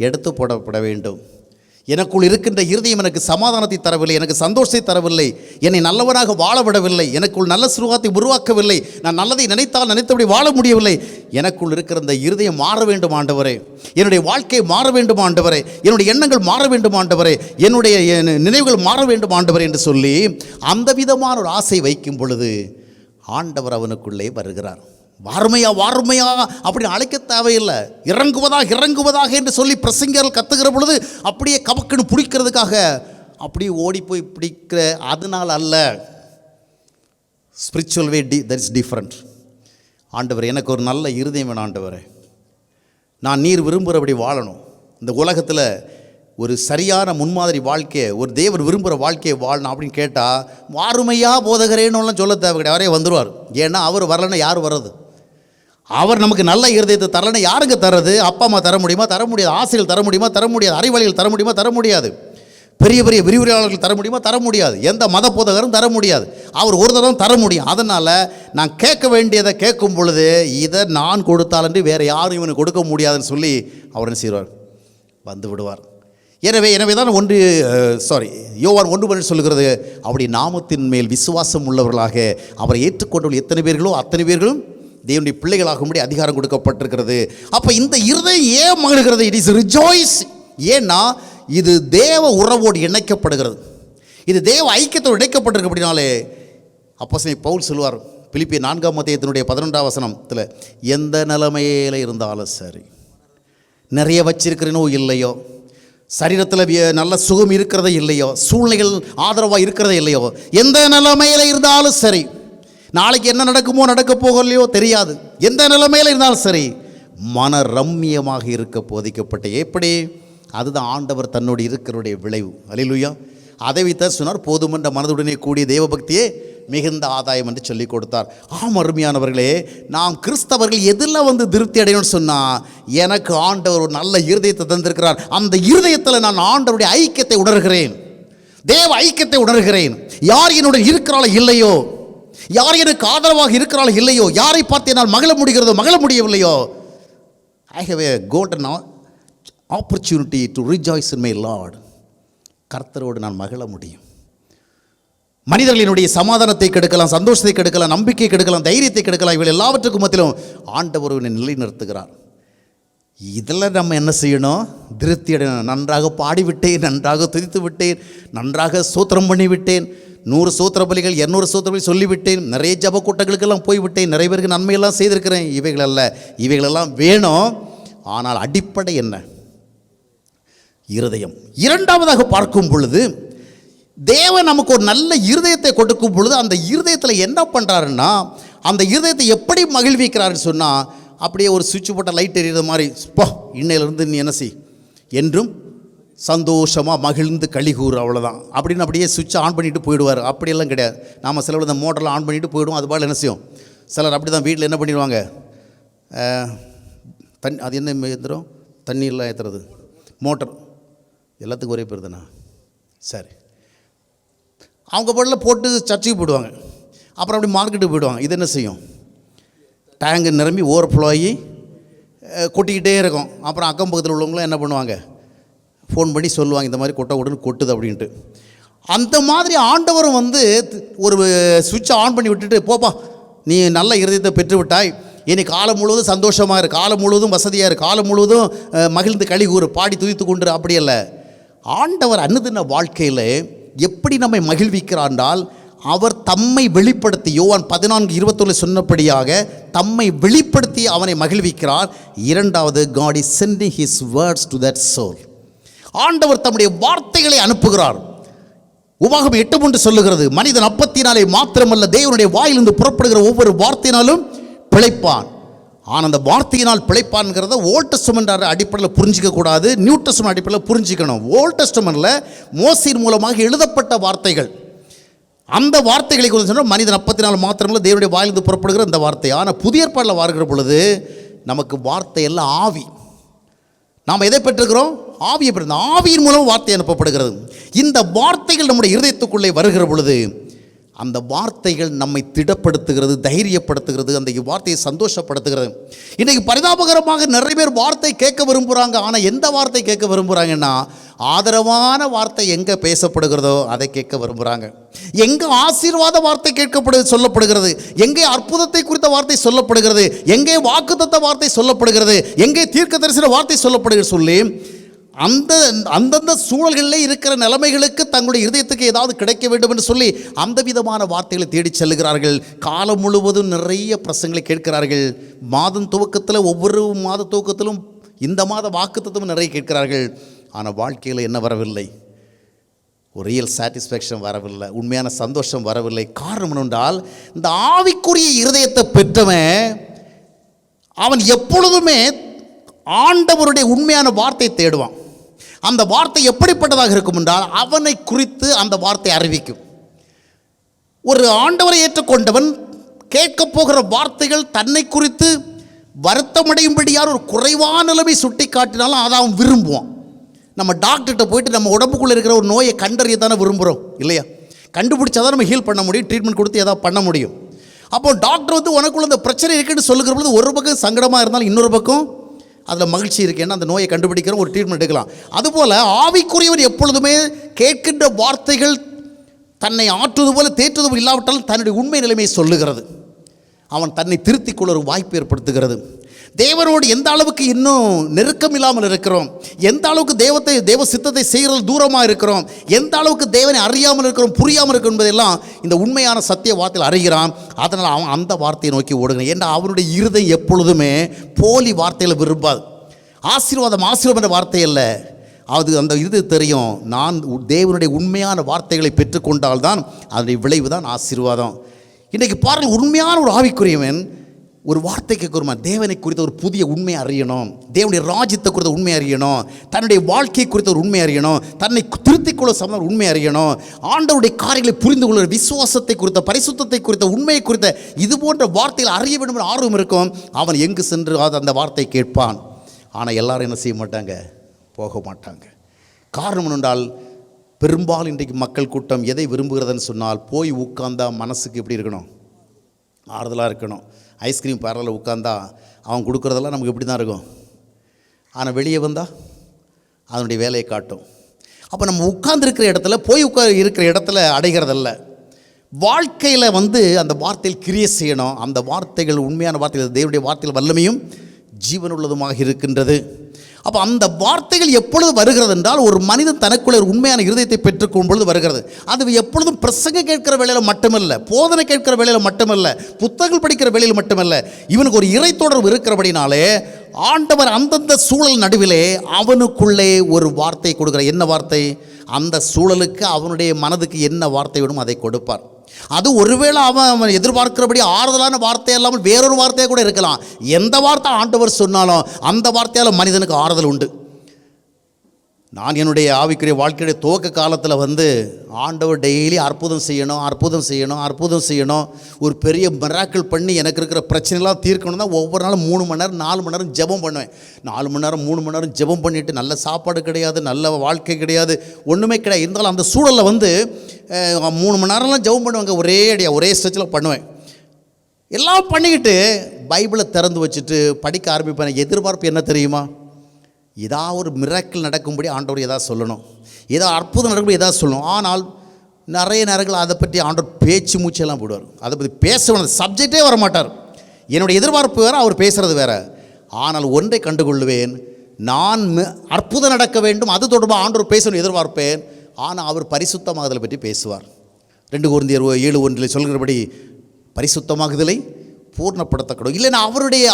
எடுத்து போடப்பட வேண்டும். எனக்குள் இருக்கின்ற இருதயம் எனக்கு சமாதானத்தை தரவில்லை, எனக்கு சந்தோஷத்தை தரவில்லை, என்னை நல்லவனாக வாழ விடவில்லை, எனக்குள் நல்ல சுருவாத்தை உருவாக்கவில்லை, நான் நல்லதை நினைத்தால் நினைத்தபடி வாழ முடியவில்லை. எனக்குள் இருக்கிற இந்த இருதயம் மாற வேண்டும் ஆண்டவரே, என்னுடைய வாழ்க்கை மாற வேண்டும் ஆண்டவரே, என்னுடைய எண்ணங்கள் மாற வேண்டும் ஆண்டவரே, என்னுடைய நினைவுகள் மாற வேண்டும் ஆண்டவரே என்று சொல்லி அந்த விதமான ஒரு ஆசை வைக்கும் பொழுது ஆண்டவர் அவனுக்குள்ளே வருகிறார். வார்மையா வார்மையா அப்படின்னு அழைக்க தேவையில்லை. இறங்குவதாக என்று சொல்லி பிரசங்கர்கள் கத்துக்கிற பொழுது அப்படியே கபக்குன்னு பிடிக்கிறதுக்காக அப்படியே ஓடி போய் பிடிக்கிற அதனால் அல்ல. Spiritual way that is different. ஆண்டவர், எனக்கு ஒரு நல்ல இருதயம் வேணும் ஆண்டவரே, நான் நீர் விரும்புகிறபடி வாழணும். இந்த உலகத்தில் ஒரு சரியான முன்மாதிரி வாழ்க்கையை, ஒரு தேவர் விரும்புகிற வாழ்க்கையை வாழணும் அப்படின்னு கேட்டால் வாருமையா போதகரேன்னு சொல்ல தேவை கிடையாது. அவரே வந்துடுவார். ஏன்னா அவர் வரலைன்னா யார் வர்றது? அவர் நமக்கு நல்ல இருதயத்தை தரலைன்னா யாருங்க தர்றது? அப்பா அம்மா தர முடியுமா? தர முடியாது. ஆசிரியர்கள் தர முடியுமா? தர முடியாது. அறிவாளிகள் தர முடியுமா? தர முடியாது. பெரிய பெரிய விரிவுரையாளர்கள் தர முடியுமா? தர முடியாது. எந்த மத போதகரும் தர முடியாது. அவர் ஒரு தரம் தர முடியும். அதனால் நான் கேட்க வேண்டியதை கேட்கும் பொழுது இதை நான் கொடுத்தாலன்றி வேறு யாரும் இவனுக்கு கொடுக்க முடியாதுன்னு சொல்லி அவர் என்ன செய்வார்? வந்து விடுவார். எனவே தான் யோவான் 1:12 சொல்லுகிறது, அப்படி நாமத்தின் மேல் விசுவாசம் உள்ளவர்களாக அவரை ஏற்றுக்கொண்டவர்கள் எத்தனை பேர்களோ அத்தனை பேர்களும் தேவனுடைய பிள்ளைகளாகும்படி அதிகாரம் கொடுக்கப்பட்டிருக்கிறது. அப்போ இந்த இருதயம் ஏன் மகிழ்கிறது? It is rejoice. ஏன்னா இது தேவ உறவோடு இணைக்கப்படுகிறது, இது தேவ ஐக்கியத்தோடு இணைக்கப்பட்டிருக்கு. அப்படினாலே அப்போஸ்தலன் பவுல் சொல்வார் பிலிப்பியர் 4:11 எந்த நிலைமையில இருந்தாலும் சரி, நிறைய வச்சிருக்கிறனோ இல்லையோ, சரீரத்தில் நல்ல சுகம் இருக்கிறதே இல்லையோ, சூழ்நிலைகள் ஆதரவாக இருக்கிறதே இல்லையோ, எந்த நிலைமையில் இருந்தாலும் சரி, நாளைக்கு என்ன நடக்குமோ நடக்க போகலையோ தெரியாது, எந்த நிலைமையில் இருந்தாலும் சரி, மன ரம்மியமாக இருக்க போதிக்கப்பட்ட எப்படி? அதுதான் ஆண்டவர் தன்னோடு இருக்கிறவருடைய விளைவு. அல்லேலூயா. அதை வைத்தார் சொன்னார், போதுமென்ற மனதுடனே கூடிய தேவபக்தியே மிகுந்த ஆதாயம் என்று சொல்லி கொடுத்தார். அருமையானவர்களே, நாம் கிறிஸ்தவர்கள் எதில் திருப்தி அடையணும்னு சொன்னால், எனக்கு ஆண்டவர் ஒரு நல்ல இருதயத்தை தந்திருக்கிறார், அந்த இருதயத்தில் நான் ஆண்டவருடைய ஐக்கியத்தை உணர்கிறேன், தேவ ஐக்கியத்தை உணர்கிறேன். யார் என்னுடன் இருக்கிறாளோ இல்லையோ, யார் எனக்கு ஆதரவாக இருக்கிறாளோ இல்லையோ, யாரை பார்த்து என்னால் மகிழ முடிகிறதோ மகிழ முடியவில்லையோ, I have a golden opportunity to rejoice in my Lord. கர்த்தரோடு நான் மகிழ முடியும். மனிதர்களினுடைய சமாதானத்தை கெடுக்கலாம், சந்தோஷத்தை கெடுக்கலாம், நம்பிக்கை கெடுக்கலாம், தைரியத்தை கெடுக்கலாம். இவள் எல்லாவற்றுக்கும் மத்தியிலும் ஆண்டவர் நிலை நிறுத்துகிறார். இதில் நம்ம என்ன செய்யணும்? திருப்தி அடையணும். நன்றாக பாடிவிட்டேன், நன்றாக துதித்து விட்டேன், நன்றாக சூத்திரம் பண்ணிவிட்டேன், 100 சூத்திர பலிகள் 200 சூத்திர பலி சொல்லிவிட்டேன், நிறைய ஜப கூட்டங்களுக்கெல்லாம் போய்விட்டேன், நிறைய பேருக்கு நன்மையெல்லாம் செய்திருக்கிறேன். இவைகளெல்லாம் வேணும். ஆனால் அடிப்படை என்ன? இருதயம். இரண்டாவதாக பார்க்கும் பொழுது, தேவன் நமக்கு ஒரு நல்ல இருதயத்தை கொடுக்கும் பொழுது அந்த இருதயத்தில் என்ன பண்ணுறாருன்னா, அந்த இருதயத்தை எப்படி மகிழ்விக்கிறாருன்னு சொன்னால், அப்படியே ஒரு சுவிட்ச் போட்ட லைட் எரியுற மாதிரி, இன்னையிலிருந்து நீ என்ன செய் என்றும் சந்தோஷமாக மகிழ்ந்து கழிகூறு, அவ்வளோதான் அப்படின்னு அப்படியே சுவிட்சை ஆன் பண்ணிவிட்டு போயிடுவார். அப்படியெல்லாம் கிடையாது. நாம் சிலவில் இந்த மோட்டரில் ஆன் பண்ணிவிட்டு போயிடுவோம், அது பால் என்ன செய்யும்? சிலர் அப்படி தான் வீட்டில் என்ன பண்ணிடுவாங்க, அது என்ன ஏற்றுறோம், தண்ணியெல்லாம் ஏற்றுறது, மோட்டர், எல்லாத்துக்கும் ஒரே பேர் தானே, சரி. அவங்க பாட்டில் போட்டு சர்ச்சுக்கு போயிடுவாங்க. அப்புறம் அப்படி மார்க்கெட்டுக்கு போயிடுவாங்க. இது என்ன செய்யும், டேங்கு நிரம்பி ஓவர்ஃப்ளோ ஆகி கொட்டிக்கிட்டே இருக்கும். அப்புறம் அக்கம் பக்கத்தில் உள்ளவங்களும் என்ன பண்ணுவாங்க, ஃபோன் பண்ணி சொல்லுவாங்க, இந்த மாதிரி கொட்ட உடனே கொட்டுது அப்படின்ட்டு. அந்த மாதிரி ஆண்டவரும் ஒரு சுவிட்சை ஆன் பண்ணி விட்டுட்டு, போப்பா நீ நல்ல இருதயத்தை பெற்று விட்டாய், இனி காலம் முழுவதும் சந்தோஷமாக இரு, காலம் முழுவதும் வசதியாக இரு, காலம் முழுவதும் மகிழ்ந்து களி கூறு, பாடி துதித்து கொண்டு, அப்படி அல்ல. ஆண்டவர் அன்னுதின வாழ்க்கையில் எப்படி நம்மை மகிழ்விக்கிறான்றால், அவர் தம்மை வெளிப்படுத்தி, யோவான் 14:21 சொன்னபடியாக தம்மை வெளிப்படுத்தி அவனை மகிழ்விக்கிறார். இரண்டாவது, God is sending his words to that soul. ஆண்டவர் தம்முடைய வார்த்தைகளை அனுப்புகிறார். உபாகமம் 8:3 சொல்லுகிறது, மனிதன் அப்பத்தினாலே மாத்திரமல்ல தேவனுடைய வாயிலிருந்து புறப்படுகிற ஒவ்வொரு வார்த்தையினாலும் பிழைப்பான். ஆனால் அந்த வார்த்தையினால் பிழைப்பான்ங்கிறத ஓல்ட் டெஸ்டமென்ட் அடிப்படையில் புரிஞ்சிக்க கூடாது, நியூ டெஸ்டமென்ட் அடிப்படையில் புரிஞ்சிக்கணும். ஓல்ட் டெஸ்டமென்ட்டில் மோசேயின் மூலமாக எழுதப்பட்ட வார்த்தைகள், அந்த வார்த்தைகளை குறித்து சொன்னால் மனிதன் அப்பத்தினால் மாத்திரமல்ல தேவனுடைய வாயிலிருந்து புறப்படுகிற இந்த வார்த்தை. ஆனால் புதிய ஏற்பாட்டில் வருகிற பொழுது நமக்கு வார்த்தை எல்லாம் ஆவி. நாம் எதை பெற்றுக்கிறோம், ஆவியை பெற்று, ஆவியின் மூலம் வார்த்தை அனுப்பப்படுகிறது. இந்த வார்த்தைகள் நம்முடைய இருதயத்துக்குள்ளே வருகிற பொழுது அந்த வார்த்தைகள் நம்மை திடப்படுத்துகிறது, தைரியப்படுத்துகிறது, அந்த வார்த்தையை சந்தோஷப்படுத்துகிறது. இன்றைக்கு பரிதாபகரமாக நிறைய பேர் வார்த்தை கேட்க விரும்புகிறாங்க. ஆனால் எந்த வார்த்தை கேட்க விரும்புகிறாங்கன்னா, ஆதரவான வார்த்தை எங்கே பேசப்படுகிறதோ அதை கேட்க விரும்புகிறாங்க. எங்கே ஆசீர்வாத வார்த்தை சொல்லப்படுகிறது, எங்கே அற்புதத்தை குறித்த வார்த்தை சொல்லப்படுகிறது, எங்கே வாக்குத்தத்த வார்த்தை சொல்லப்படுகிறது, எங்கே தீர்க்கதரிசன வார்த்தை சொல்லப்படுகிறது சொல்லி அந்தந்த சூழல்களில் இருக்கிற நிலைமைகளுக்கு தங்களுடைய இருதயத்துக்கு ஏதாவது கிடைக்க வேண்டும் என்று சொல்லி அந்த விதமான வார்த்தைகளை தேடி செல்லுகிறார்கள். காலம் முழுவதும் நிறைய பிரசங்களை கேட்கிறார்கள். மாதம் துவக்கத்தில், ஒவ்வொரு மாத துவக்கத்திலும் இந்த மாத வாக்குத்தத்தமும் நிறைய கேட்கிறார்கள். ஆனால் வாழ்க்கையில் என்ன வரவில்லை, ஒரு ரியல் சாட்டிஸ்ஃபேக்ஷன் வரவில்லை, உண்மையான சந்தோஷம் வரவில்லை. காரணம் என்னென்றால், இந்த ஆவிக்குரிய இருதயத்தை பெற்றவன் அவன் எப்பொழுதுமே ஆண்டவருடைய உண்மையான வார்த்தை தேடுவான். அந்த வார்த்தை எப்படிப்பட்டதாக இருக்கும் என்றால், அவனை குறித்து அந்த வார்த்தை அறிவிக்கும். ஒரு ஆண்டவரை ஏற்றுக்கொண்டவன் கேட்க போகிற வார்த்தைகள் தன்னை குறித்து வருத்தமடையும்படியான ஒரு குறைவான நிலைமை சுட்டி காட்டினாலும் அதை அவன் விரும்புவான். நம்ம டாக்டர்கிட்ட போயிட்டு நம்ம உடம்புக்குள்ளே இருக்கிற ஒரு நோயை கண்டறிய தானே விரும்புகிறோம் இல்லையா? கண்டுபிடிச்சா தான் நம்ம ஹீல் பண்ண முடியும், ட்ரீட்மெண்ட் கொடுத்து ஏதாவது பண்ண முடியும். அப்போ டாக்டர் உனக்குள்ள இந்த பிரச்சனை இருக்குன்னு சொல்லுகிற பொழுது ஒரு பக்கம் சங்கடமாக இருந்தாலும் இன்னொரு பக்கம் அதில் மகிழ்ச்சி இருக்கேன்னா அந்த நோயை கண்டுபிடிக்கிற ஒரு ட்ரீட்மெண்ட் எடுக்கலாம். அதுபோல் ஆவிக்குரியவர் எப்பொழுதுமே கேட்கின்ற வார்த்தைகள் தன்னை ஆற்றுவது போல தேற்றுவது போல் இல்லாவிட்டாலும் தன்னுடைய உண்மை நிலைமையை சொல்லுகிறது. அவன் தன்னை திருத்திக் கொள்ள ஒரு வாய்ப்பு ஏற்படுத்துகிறது. தேவனோடு எந்த அளவுக்கு இன்னும் நெருக்கம் இல்லாமல் இருக்கிறோம், எந்த அளவுக்கு தேவ சித்தத்தை செய்கிறது தூரமாக இருக்கிறோம், எந்த அளவுக்கு தேவனை அறியாமல் இருக்கிறோம், புரியாமல் இருக்கிறோம் என்பதெல்லாம் இந்த உண்மையான சத்திய வார்த்தையில் அறிகிறான். அதனால் அவன் அந்த வார்த்தையை நோக்கி ஓடுகிறான். ஏன்னா அவனுடைய இருதயம் எப்பொழுதுமே போலி வார்த்தையில் விரும்பாது. ஆசீர்வாதம் என்ற வார்த்தை இல்லை, அது அந்த இது தெரியும். நான் தேவனுடைய உண்மையான வார்த்தைகளை பெற்றுக்கொண்டால்தான் அதனுடைய விளைவு தான் ஆசீர்வாதம். இன்றைக்கு பாருங்கள், உண்மையான ஒரு ஆவிக்குரியவன் ஒரு வார்த்தை கேட்குறோமா, தேவனை குறித்த ஒரு புதிய உண்மை அறியணும், தேவனுடைய ராஜ்யத்தை குறித்த உண்மை அறியணும், தன்னுடைய வாழ்க்கை குறித்த ஒரு உண்மை அறியணும், தன்னை திருத்திக் கொள்ள சம்பந்தம் உண்மை அறியணும், ஆண்டவருடைய காரியங்களை புரிந்து கொள்ள விசுவாசத்தை குறித்த, பரிசுத்தத்தை குறித்த, உண்மையை குறித்த இது போன்ற வார்த்தைகள் அறிய வேண்டும் என்ற ஆர்வம் இருக்கும். அவன் எங்கு சென்று அந்த வார்த்தை கேட்பான். ஆனால் எல்லாரும் என்ன செய்ய மாட்டாங்க, போக மாட்டாங்க. காரணம் என்றால், பெரும்பாலும் இன்றைக்கு மக்கள் கூட்டம் எதை விரும்புகிறதுன்னு சொன்னால், போய் உட்கார்ந்தா மனசுக்கு எப்படி இருக்கணும், ஆறுதலாக இருக்கணும். ஐஸ்கிரீம் பார்லரில் உட்காந்தா அவன் கொடுக்குறதெல்லாம் நமக்கு எப்படி தான் இருக்கும். ஆனால் வெளியே வந்தால் அதனுடைய வேலையை காட்டும். அப்போ நம்ம உட்கார்ந்துருக்கிற இடத்துல, போய் இருக்கிற இடத்துல அடைகிறதல்ல, வாழ்க்கையில் அந்த வார்த்தையில் கிரியை செய்யணும். அந்த வார்த்தைகள் உண்மையான வார்த்தைகள், தேவனுடைய வார்த்தைகள் வல்லமையும் ஜீவனுள்ளதுமாக இருக்கின்றது. அப்போ அந்த வார்த்தைகள் எப்பொழுது வருகிறது என்றால், ஒரு மனிதன் தனக்குள்ள ஒரு உண்மையான இருதயத்தை பெற்றுக்கொள்ளும் பொழுது வருகிறது. அது எப்பொழுதும் பிரசங்க கேட்கிற வேளையில் மட்டுமல்ல, போதனை கேட்கிற வேளையில் மட்டுமல்ல, புத்தகங்கள் படிக்கிற வேளையில் மட்டுமல்ல, இவனுக்கு ஒரு இறை தொடர்பு இருக்கிறபடினாலே ஆண்டவர் அந்தந்த சூழல் நடுவிலே அவனுக்குள்ளே ஒரு வார்த்தை கொடுக்குற. என்ன வார்த்தை? அந்த சூழலுக்கு அவனுடைய மனதுக்கு என்ன வார்த்தை வேணும் அதை கொடுப்பார். அது ஒருவேளை அவன் எதிர்பார்க்கிறபடி ஆறுதலான வார்த்தை இல்லாமல் வேறொரு வார்த்தையாக கூட இருக்கலாம். எந்த வார்த்தை ஆண்டவர் சொன்னாலும் அந்த வார்த்தையால் மனிதனுக்கு ஆறுதல் உண்டு. நான் என்னுடைய ஆவிக்குரிய வாழ்க்கையுடைய துவக்க காலத்தில் வந்து ஆண்டவர் டெய்லி அற்புதம் செய்யணும், ஒரு பெரிய மிராக்கிள் பண்ணி எனக்கு இருக்கிற பிரச்சனைலாம் தீர்க்கணும் தான் ஒவ்வொரு நாளும் 3 மணி நேரம் 4 மணி நேரம் ஜெபம் பண்ணுவேன். 4 மணி நேரம் 3 மணி நேரம் ஜெபம் பண்ணிவிட்டு நல்ல சாப்பாடு கிடையாது, நல்ல வாழ்க்கை கிடையாது, ஒன்றுமே கிடையாது. இருந்தாலும் அந்த சூழலில் வந்து 3 மணி நேரம்லாம் ஜெபம் பண்ணுவாங்க, ஒரே ஸ்ட்ரெச்சில் பண்ணுவேன். எல்லாம் பண்ணிக்கிட்டு பைபிளை திறந்து வச்சுட்டு படிக்க ஆரம்பிப்பேன். எதிர்பார்ப்பு என்ன தெரியுமா? ஏதாவது ஒரு மிராக்கிள் நடக்கும்படி ஆண்டவர் ஏதாவது சொல்லணும், ஏதாவது அற்புதம் நடக்கும்படி ஏதாவது சொல்லணும். ஆனால் நிறைய நேரங்கள் அதை பற்றி ஆண்டவர் பேச்சு மூச்செல்லாம் போடுவார். அதை பற்றி பேச சப்ஜெக்டே வரமாட்டார். என்னுடைய எதிர்பார்ப்பு வேறு, அவர் பேசுகிறது வேறு. ஆனால் ஒன்றை கண்டுகொள்வேன், நான் அற்புதம் நடக்க வேண்டும், அது தொடர்பாக ஆண்டவர் பேசணும் எதிர்பார்ப்பேன். ஆனால் அவர் பரிசுத்தமாகுதலை பற்றி பேசுவார். 2 கொரிந்தியர் 7:1 சொல்கிறபடி பரிசுத்தமாகுதலை பூர்ணப்படுத்தக்கூடும். இல்லைன்னா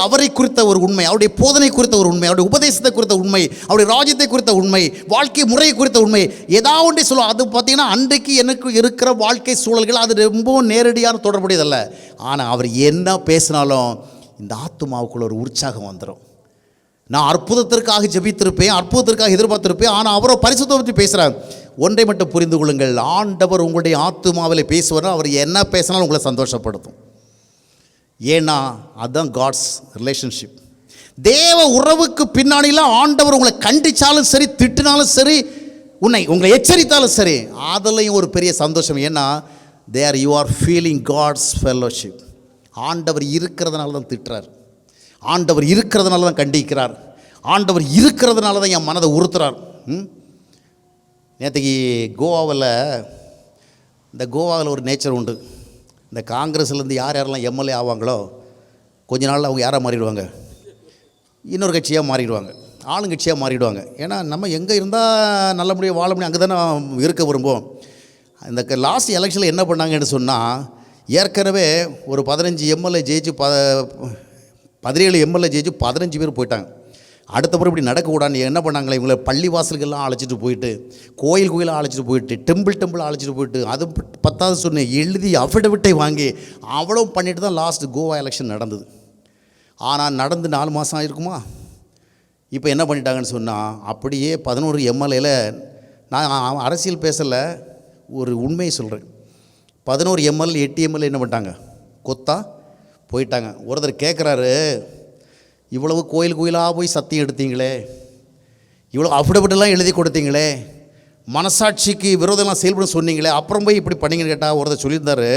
அவரை குறித்த ஒரு உண்மை, அவருடைய போதனை குறித்த ஒரு உண்மை, அவருடைய உபதேசத்தை குறித்த உண்மை, அவருடைய ராஜ்யத்தை குறித்த உண்மை, வாழ்க்கை முறையை குறித்த உண்மை ஏதாவது ஒன்றை சொல்லுவோம். அது பார்த்திங்கன்னா அன்றைக்கு எனக்கு இருக்கிற வாழ்க்கை சூழல்கள் அது ரொம்பவும் நேரடியான தொடர்புடையதல்ல. ஆனால் அவர் என்ன பேசினாலும் இந்த ஆத்துமாவுக்குள்ள ஒரு உற்சாகம் வந்துடும். நான் அற்புதத்திற்காக ஜெபித்திருப்பேன், அற்புதத்திற்காக எதிர்பார்த்திருப்பேன், ஆனால் அவரோ பரிசுத்தத்தை பற்றி பேசுகிறார். ஒன்றை மட்டும் புரிந்து கொள்ளுங்கள், ஆண்டவர் உங்களுடைய ஆத்துமாவில் பேசுவார். அவர் என்ன பேசினாலும் உங்களை சந்தோஷப்படுத்தும். ஏன்னா அதுதான் காட்ஸ் ரிலேஷன்ஷிப். தேவ உறவுக்கு பின்னாடிலாம் ஆண்டவர் உங்களை கண்டித்தாலும் சரி, திட்டினாலும் சரி, உங்களை எச்சரித்தாலும் சரி, அதுலேயும் ஒரு பெரிய சந்தோஷம். ஏன்னா there you are feeling God's fellowship. ஆண்டவர் இருக்கிறதுனால தான் திட்டுறார், ஆண்டவர் இருக்கிறதுனால தான் கண்டிக்கிறார், ஆண்டவர் இருக்கிறதுனால தான் என் மனதை உறுத்துறார். நேற்றுக்கு கோவாவில் ஒரு நேச்சர் உண்டு. இந்த காங்கிரஸ்லேருந்து யாரெல்லாம் எம்எல்ஏ ஆவாங்களோ கொஞ்ச நாளில் அவங்க யாராக மாறிடுவாங்க, இன்னொரு கட்சியாக மாறிடுவாங்க, ஆளுங்கட்சியாக மாறிடுவாங்க. ஏன்னா நம்ம எங்கே இருந்தால் நல்ல முடியும் வாழ முடியும் அங்கே தானே இருக்க விரும்புவோம். இந்த லாஸ்ட் எலெக்ஷனில் என்ன பண்ணாங்கன்னு சொன்னால், ஏற்கனவே ஒரு 15 எம்எல்ஏ ஜெயிச்சு 17 எம்எல்ஏ ஜெயிச்சு 15 பேர் போயிட்டாங்க. அடுத்த முறை இப்படி நடக்கக்கூடாது என்ன பண்ணாங்களே, இவங்களை பள்ளி வாசல்கள்லாம் அழைச்சிட்டு போயிட்டு, கோயிலாக அழைச்சிட்டு போயிட்டு, டெம்பிள் அழைச்சிட்டு போயிட்டு, அது 10வது சொன்னேன் எழுதி அஃபிடவிட்டை வாங்கி அவ்வளோ பண்ணிட்டு தான் லாஸ்ட் கோவா எலெக்ஷன் நடந்தது. ஆனால் நடந்து 4 மாதம் ஆகிருக்குமா? இப்போ என்ன பண்ணிட்டாங்கன்னு சொன்னால், அப்படியே 11 எம்எல்ஏல, நான் அரசியல் பேசலை, ஒரு உண்மையை சொல்கிறேன். 11 எம்எல்ஏ 8 எம்எல்ஏ என்ன பண்ணிட்டாங்க, கொத்தா போயிட்டாங்க. ஒருத்தர் கேட்குறாரு, இவ்வளவு கோயிலாக போய் சத்தியம் எடுத்தீங்களே, இவ்வளோ அஃபிடவிட்டெல்லாம் எழுதி கொடுத்தீங்களே, மனசாட்சிக்கு விரோதம்லாம் செயல்பட சொன்னீங்களே, அப்புறம் போய் இப்படி பண்ணிங்கன்னு கேட்டால் ஒருத்தர் சொல்லியிருந்தார்,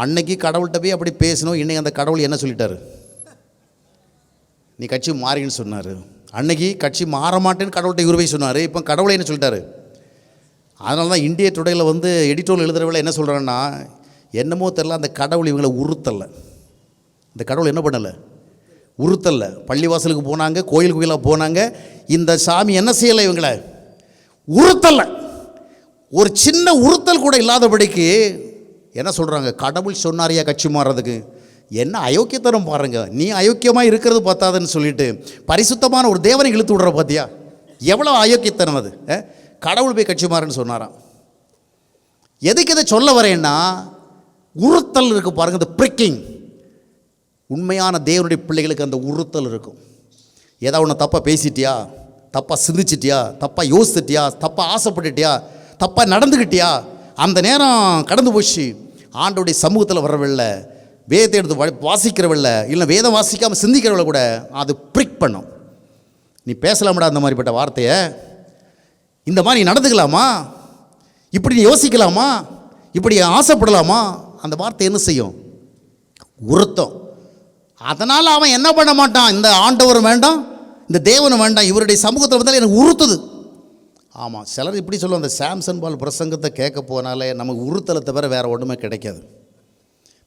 அன்னைக்கு கடவுள்கிட்ட போய் அப்படி பேசணும், இன்றைக்கி அந்த கடவுள் என்ன சொல்லிட்டார், நீ கட்சி மாறின்னு சொன்னார். அன்னைக்கு கட்சி மாற மாட்டேன்னு கடவுள்கிட்ட இவர் போய் சொன்னார், இப்போ கடவுளை என்ன சொல்லிட்டாரு. அதனால தான் இந்திய டுடேயில் வந்து எடிட்டோரியல் எழுதுகிறவங்கள என்ன சொல்கிறாங்கன்னா, என்னமோ தெரில, அந்த கடவுள் இவங்களை உறுத்தலை, இந்த கடவுள் என்ன பண்ணலை, உறுத்தல்ல. பள்ளிவாசலுக்கு போனாங்க, கோயிலாக போனாங்க, இந்த சாமி என்ன செய்யலை, இவங்களை உறுத்தலை. ஒரு சின்ன உறுத்தல் கூட இல்லாதபடிக்கு என்ன சொல்கிறாங்க, கடவுள் சொன்னாரியா கட்சி மாறுறதுக்கு, என்ன அயோக்கியத்தனம் பாருங்கள், நீ அயோக்கியமாக இருக்கிறது பார்த்தாதுன்னு சொல்லிட்டு பரிசுத்தமான ஒரு தேவனை இழுத்து விடுற பார்த்தியா, எவ்வளோ அயோக்கியத்தனம் அது. கடவுள் போய் கட்சி மாறுன்னு சொன்னாராம். எதுக்கு இதை சொல்ல வரேன்னா, உறுத்தல் இருக்குது பாருங்கள், இந்த பிரிக்கிங். உண்மையான தேவனுடைய பிள்ளைகளுக்கு அந்த உறுத்தல் இருக்கும். ஏதாவது ஒன்று தப்பாக பேசிட்டியா, தப்பாக சிந்திச்சிட்டியா, தப்பாக யோசிச்சிட்டியா, தப்பாக ஆசைப்பட்டுட்டியா, தப்பாக நடந்துக்கிட்டியா, அந்த நேரம் கடந்து போச்சு, ஆண்டோடைய சமூகத்தில் வரவில்லை, வேதத்தை எடுத்து வாசிக்கிறவில்லை, இல்லை வேதம் வாசிக்காமல் சிந்திக்கிறவளை கூட அது பிரிக் பண்ணும். நீ பேசலாமடா அந்த மாதிரிப்பட்ட வார்த்தையை, இந்த மாதிரி நடந்துக்கலாமா, இப்படி நீ யோசிக்கலாமா, இப்படி ஆசைப்படலாமா, அந்த வார்த்தை என்ன செய்யும், உறுத்தம். அதனால் அவன் என்ன பண்ண மாட்டான், இந்த ஆண்டவர் வேண்டாம், இந்த தேவனும் வேண்டாம், இவருடைய சமூகத்தில் வந்தால் எனக்கு உறுத்துது. ஆமாம், சிலர் இப்படி சொல்லுவோம், அந்த சாம்சன் பால் பிரசங்கத்தை கேட்க போனாலே நமக்கு உறுத்தலை தவிர வேறு ஒன்றுமே கிடைக்காது.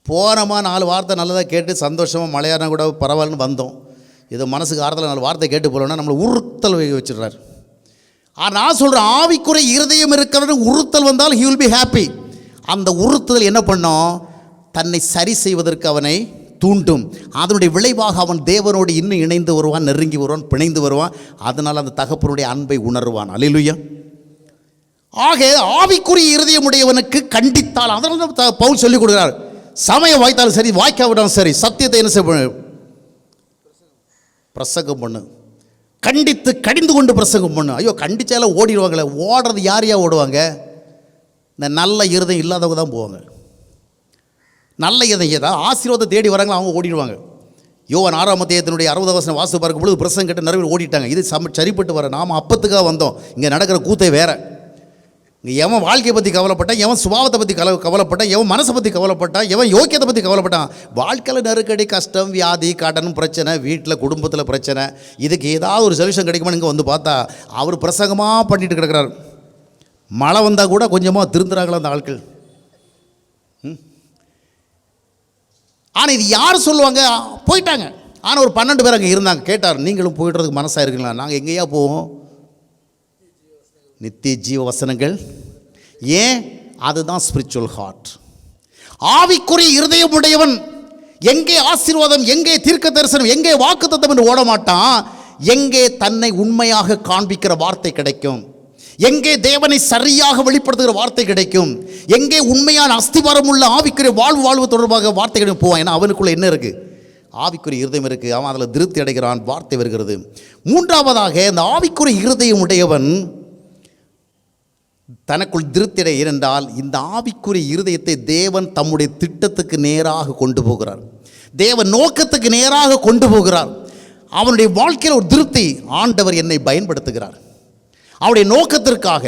போனோமா 4 வார்த்தை நல்லதாக கேட்டு சந்தோஷமாக மழையானா கூட பரவாயில்லன்னு வந்தோம், ஏதோ மனசுக்கு ஆறுதல் 4 வார்த்தை கேட்டு போகலன்னா நம்மளை உறுத்தல் வச்சிடுறாரு. நான் சொல்கிறேன், ஆவிக்குறை இருதயம் இருக்கிறது உறுத்தல் வந்தால் ஹி வில் பி ஹாப்பி. அந்த உறுத்துதல் என்ன பண்ணோம், தன்னை சரி செய்வதற்கு அவனை தூண்டும். அதனுடைய விளைவாக அவன் தேவனோடு இன்னும் இணைந்து வருவான், நெருங்கி வருவான், பிணைந்து வருவான். அதனால் அந்த தகப்பனுடைய அன்பை உணர்வான். அல்லேலூயா. ஆக ஆவிக்குரிய இருதயமுடையவனுக்கு கண்டித்தால், அதனால பவுல் சொல்லிக் கொடுக்கிறார், சமயம் வாய்த்தாலும் சரி வாய்க்காவிட்டாலும் சரி சத்தியத்தை என்ன செய்ய பிரசங்கம் பண்ணு. கண்டித்து கடிந்து கொண்டு பிரசங்கம் பண்ணு. ஐயோ, கண்டிச்சால ஓடிடுவாங்களே. ஓடுறது யாரையா ஓடுவாங்க? இந்த நல்ல இருதயம் இல்லாதவங்க தான் போவாங்க. நல்ல இருதயம் ஏதாவது ஆசீர்வாதத்தை தேடி வராங்களோ அவங்க ஓடிடுவாங்க. யோவான் 6ஆம் அத்தியாயத்தினுடைய 60 வசனம் வாசித்து பார்க்கும் பொழுது பிரசங்கம் கேட்டு நிறைய பேர் ஓடிட்டாங்க. இது சரிப்பட்டு வர, நாம் அப்பத்துக்காக வந்தோம், இங்கே நடக்கிற கூத்தை வேற. இங்கே எவன் வாழ்க்கையை பற்றி கவலைப்பட்டான், எவன் சுபாவத்தை பற்றி கவலைப்பட்டான், எவன் மனசை பற்றி கவலைப்பட்டான், எவன் யோக்கியத்தை பற்றி கவலைப்பட்டான். வாழ்க்கையில் நெருக்கடி, கஷ்டம், வியாதி, கடன் பிரச்சனை, வீட்டில் குடும்பத்தில் பிரச்சனை, இதுக்கு ஏதாவது ஒரு சொல்யூஷன் கிடைக்குமான்னு இங்கே வந்து பார்த்தா அவர் பிரசங்கமாக பண்ணிட்டு கிடக்கிறார். மழை வந்தால் கூட கொஞ்சமாக திருந்துறாங்களா அந்த ஆட்கள். ஆனால் இது யார் சொல்லுவாங்க? போயிட்டாங்க. ஆனால் ஒரு 12 பேர் அங்கே இருந்தாங்க. கேட்டார், நீங்களும் போயிடுறதுக்கு மனசாக இருக்குங்களா? நாங்கள் எங்கேயா போவோம்? நித்திய ஜீவ வசனங்கள். ஏன்? அதுதான் ஸ்பிரிச்சுவல் ஹார்ட். ஆவிக்குரிய இருதயம் உடையவன் எங்கே ஆசீர்வாதம், எங்கே தீர்க்க தரிசனம், எங்கே வாக்குத்தத்தம் என்று ஓட மாட்டான். எங்கே தன்னை உண்மையாக காண்பிக்கிற வார்த்தை கிடைக்கும், எங்கே தேவனை சரியாக வெளிப்படுத்துகிற வார்த்தை கிடைக்கும், எங்கே உண்மையான அஸ்திவாரம் உள்ள ஆவிக்குரிய வாழ்வு தொடர்பாக வார்த்தை கிடைக்கும் போவான். ஏன்னா அவனுக்குள்ள என்ன இருக்குது? ஆவிக்குரிய இருதயம் இருக்குது. அவன் அதில் திருப்தி அடைகிறான், வார்த்தை வருகிறது. மூன்றாவதாக, இந்த ஆவிக்குரிய இருதயம் உடையவன் தனக்குள் திருப்தி அடைய. ஏனென்றால் இந்த ஆவிக்குரிய இருதயத்தை தேவன் தம்முடைய திட்டத்துக்கு நேராக கொண்டு போகிறார், தேவன் நோக்கத்துக்கு நேராக கொண்டு போகிறார். அவனுடைய வாழ்க்கையில் ஒரு திருப்தி. ஆண்டவர் என்னை பயன்படுத்துகிறார் அவருடைய நோக்கத்திற்காக,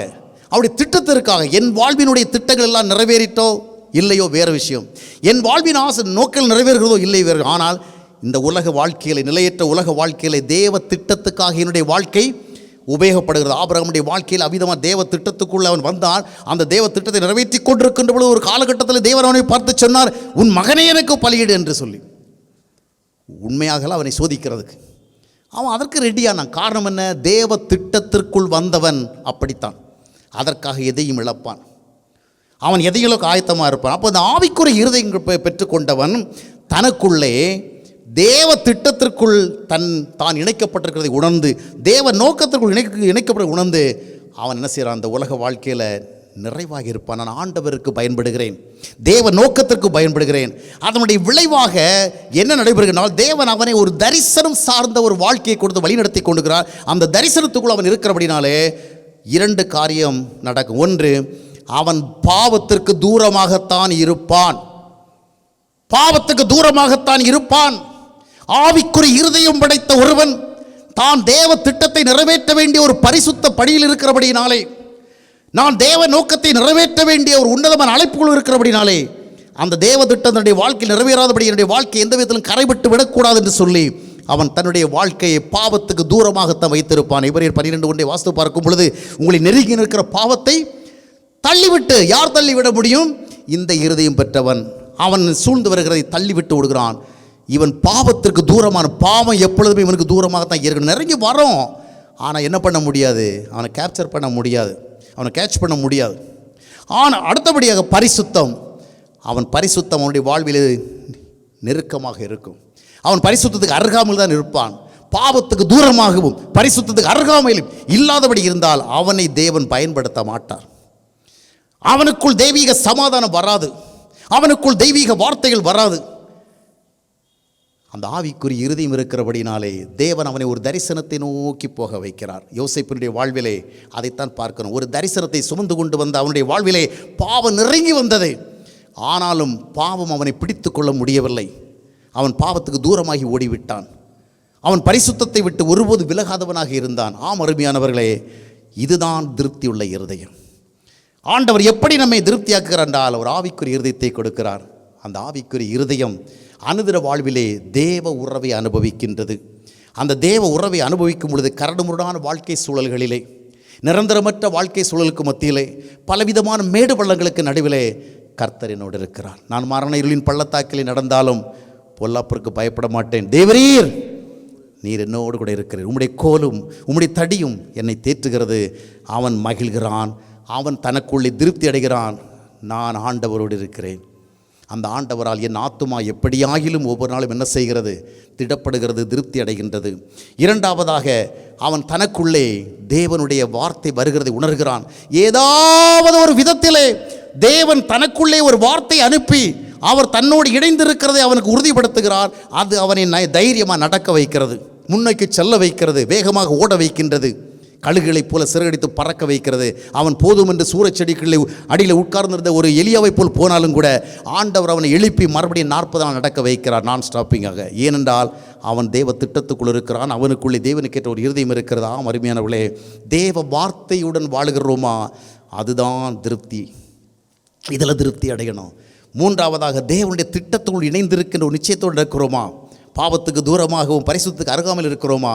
அவருடைய திட்டத்திற்காக. என் வாழ்வினுடைய திட்டங்கள் எல்லாம் நிறைவேறிட்டோ இல்லையோ வேறு விஷயம், என் வாழ்வின் ஆசை நோக்கில் நிறைவேறுகிறதோ இல்லை வேறு. ஆனால் இந்த உலக வாழ்க்கையில், நிலையற்ற உலக வாழ்க்கையில் தேவ திட்டத்துக்காக என்னுடைய வாழ்க்கை உபயோகப்படுகிறது. ஆபிரகாமுடைய வாழ்க்கையில் அவிதமாக தேவ திட்டத்துக்குள்ளே அவன் வந்தான். அந்த தேவ திட்டத்தை நிறைவேற்றி கொண்டிருக்கின்ற பொழுது ஒரு காலகட்டத்தில் தேவன் அவனை பார்த்து சொன்னார், உன் மகனே எனக்கு பலியிடு என்று சொல்லி. உண்மையாக அவனை சோதிக்கிறதுக்கு அவன் அதற்கு ரெடியானான். காரணம் என்ன? தேவ திட்டத்திற்குள் வந்தவன் அப்படித்தான். அதற்காக எதையும் இழப்பான், அவன் எதையும் ஆயத்தமாக இருப்பான். அப்போ அந்த ஆவிக்குரிய இருதயம் பெற்றுக்கொண்டவன் தனக்குள்ளே தேவ திட்டத்திற்குள் தான் இணைக்கப்பட்டிருக்கிறதை உணர்ந்து, தேவ நோக்கத்திற்குள் இணைக்கப்பட உணர்ந்து அவன் என்ன செய்கிறான்? அந்த உலக வாழ்க்கையில் நிறைவாக இருப்பான். நான் ஆண்டவருக்கு பயன்படுகிறேன், தேவ நோக்கத்திற்கு பயன்படுகிறேன். அதனுடைய விளைவாக என்ன நடைபெறுகிறால், தேவன் அவனை ஒரு தரிசனம் சார்ந்த ஒரு வாழ்க்கையை கொடுத்து வழிநடத்தி கொண்டுகிறார். அந்த தரிசனத்துக்குள் அவன் இருக்கிறபடினாலே 2 காரியம் நடக்கும். ஒன்று, அவன் பாவத்திற்கு தூரமாகத்தான் இருப்பான், பாவத்துக்கு தூரமாகத்தான் இருப்பான். ஆவிக்குரிய இருதயம் படைத்த ஒருவன் தான் தேவ திட்டத்தை நிறைவேற்ற வேண்டிய ஒரு பரிசுத்த படியில் இருக்கிறபடினாலே, நான் தேவ நோக்கத்தை நிறைவேற்ற வேண்டிய ஒரு உன்னதமான அழைப்புக்குள் இருக்கிறபடினாலே, அந்த தேவ திட்டம் தன்னுடைய வாழ்க்கையில் நிறைவேறாதபடி என்னுடைய வாழ்க்கை எந்த விதத்திலும் கரைபட்டு விடக்கூடாது என்று சொல்லி அவன் தன்னுடைய வாழ்க்கையை பாவத்துக்கு தூரமாகத்தான் வைத்திருப்பான். எபிரேயர் 12:1 வாஸ்து பார்க்கும் பொழுது, உங்களை நெருங்கி நிற்கிற பாவத்தை தள்ளிவிட்டு, யார் தள்ளிவிட முடியும்? இந்த இருதயம் பெற்றவன். அவன் சூழ்ந்து வருகிறதை தள்ளிவிட்டு விடுகிறான். இவன் பாவத்திற்கு தூரமான, பாவம் எப்பொழுதுமே இவனுக்கு தூரமாகத்தான் இருக்கணும். நெருங்கி வரோம், ஆனால் என்ன பண்ண முடியாது? அவனை கேப்சர் பண்ண முடியாது, அவனை கேட்ச் பண்ண முடியாது. ஆனால் அடுத்தபடியாக பரிசுத்தம். அவன் பரிசுத்தம் அவனுடைய வாழ்வில் நெருக்கமாக இருக்கும். அவன் பரிசுத்தத்துக்கு அருகாமையில் தான் இருப்பான். பாவத்துக்கு தூரமாகவும் பரிசுத்தத்துக்கு அருகாமையிலும் இல்லாதபடி இருந்தால் அவனை தேவன் பயன்படுத்த மாட்டார். அவனுக்குள் தெய்வீக சமாதானம் வராது, அவனுக்குள் தெய்வீக வார்த்தைகள் வராது. அந்த ஆவிக்குரிய இருதயம் இருக்கிறபடினாலே தேவன் அவனை ஒரு தரிசனத்தை நோக்கி போக வைக்கிறார். யோசேப்பினுடைய வாழ்விலே அதைத்தான் பார்க்கணும். ஒரு தரிசனத்தை சுமந்து கொண்டு வந்த அவனுடைய வாழ்விலே பாவம் நெருங்கி வந்தது. ஆனாலும் பாவம் அவனை பிடித்து கொள்ள முடியவில்லை. அவன் பாவத்துக்கு தூரமாகி ஓடிவிட்டான். அவன் பரிசுத்தத்தை விட்டு ஒருபோது விலகாதவனாக இருந்தான். ஆம் அருமையானவர்களே, இதுதான் திருப்தியுள்ள இருதயம். ஆண்டவர் எப்படி நம்மை திருப்தியாக்குகிறார் என்றால், ஒரு ஆவிக்குரிய இருதயத்தை கொடுக்கிறார். அந்த ஆவிக்குரிய இருதயம் அனுதின வாழ்விலே தேவ உறவை அனுபவிக்கின்றது. அந்த தேவ உறவை அனுபவிக்கும் பொழுது கரடுமுரடான வாழ்க்கை சூழல்களிலே, நிரந்தரமற்ற வாழ்க்கை சூழலுக்கு மத்தியிலே, பலவிதமான மேடு பள்ளங்களுக்கு நடுவிலே கர்த்தர் என்னோடு இருக்கிறார். நான் மரண இருளின் பள்ளத்தாக்கிலே நடந்தாலும் பொல்லாப்பிற்கு பயப்பட மாட்டேன். தேவரீர் நீர் என்னோடு கூட இருக்கிறீர், உம்முடைய கோலும் உம்முடைய தடியும் என்னை தேற்றுகிறது. அவன் மகிழ்கிறான், அவன் தனக்குள்ளே திருப்தி அடைகிறான். நான் ஆண்டவரோடு இருக்கிறேன். அந்த ஆண்டவரால் என் ஆத்துமா எப்படியாகிலும் ஒவ்வொரு நாளும் என்ன செய்கிறது? திடப்படுகிறது, திருப்தி அடைகின்றது. இரண்டாவதாக, அவன் தனக்குள்ளே தேவனுடைய வார்த்தை வருகிறதை உணர்கிறான். ஏதாவது ஒரு விதத்திலே தேவன் தனக்குள்ளே ஒரு வார்த்தை அனுப்பி அவர் தன்னோடு இணைந்திருக்கிறதை அவனுக்கு உறுதிப்படுத்துகிறார். அது அவனை தைரியமாக நடக்க வைக்கிறது. முன்னோக்கி செல்ல வைக்கிறது, வேகமாக ஓட வைக்கின்றது, கழுகுகளைப் போல சிறகடித்து பறக்க வைக்கிறது. அவன் போதும் என்று சூரச்செடிகளில் அடியில் உட்கார்ந்திருந்த ஒரு எலியாவை போல் போனாலும் கூட ஆண்டவர் அவனை எழுப்பி மறுபடியும் 40 நாள் நடக்க வைக்கிறார், நான் ஸ்டாப்பிங்காக. ஏனென்றால் அவன் தேவ திட்டத்துக்குள் இருக்கிறான், அவனுக்குள்ளே தேவனுக்கேற்ற ஒரு இருதயம் இருக்கிறதா. அருமையானவர்களே, தேவ வார்த்தையுடன் வாழுகிறோமா, அதுதான் திருப்தி. இதில் திருப்தி அடையணும். மூன்றாவதாக, தேவனுடைய திட்டத்துக்குள் இணைந்திருக்கின்ற ஒரு நிச்சயத்தோடு இருக்கிறோமா, பாவத்துக்கு தூரமாகவும் பரிசுத்துக்கு அருகாமல் இருக்கிறோமா,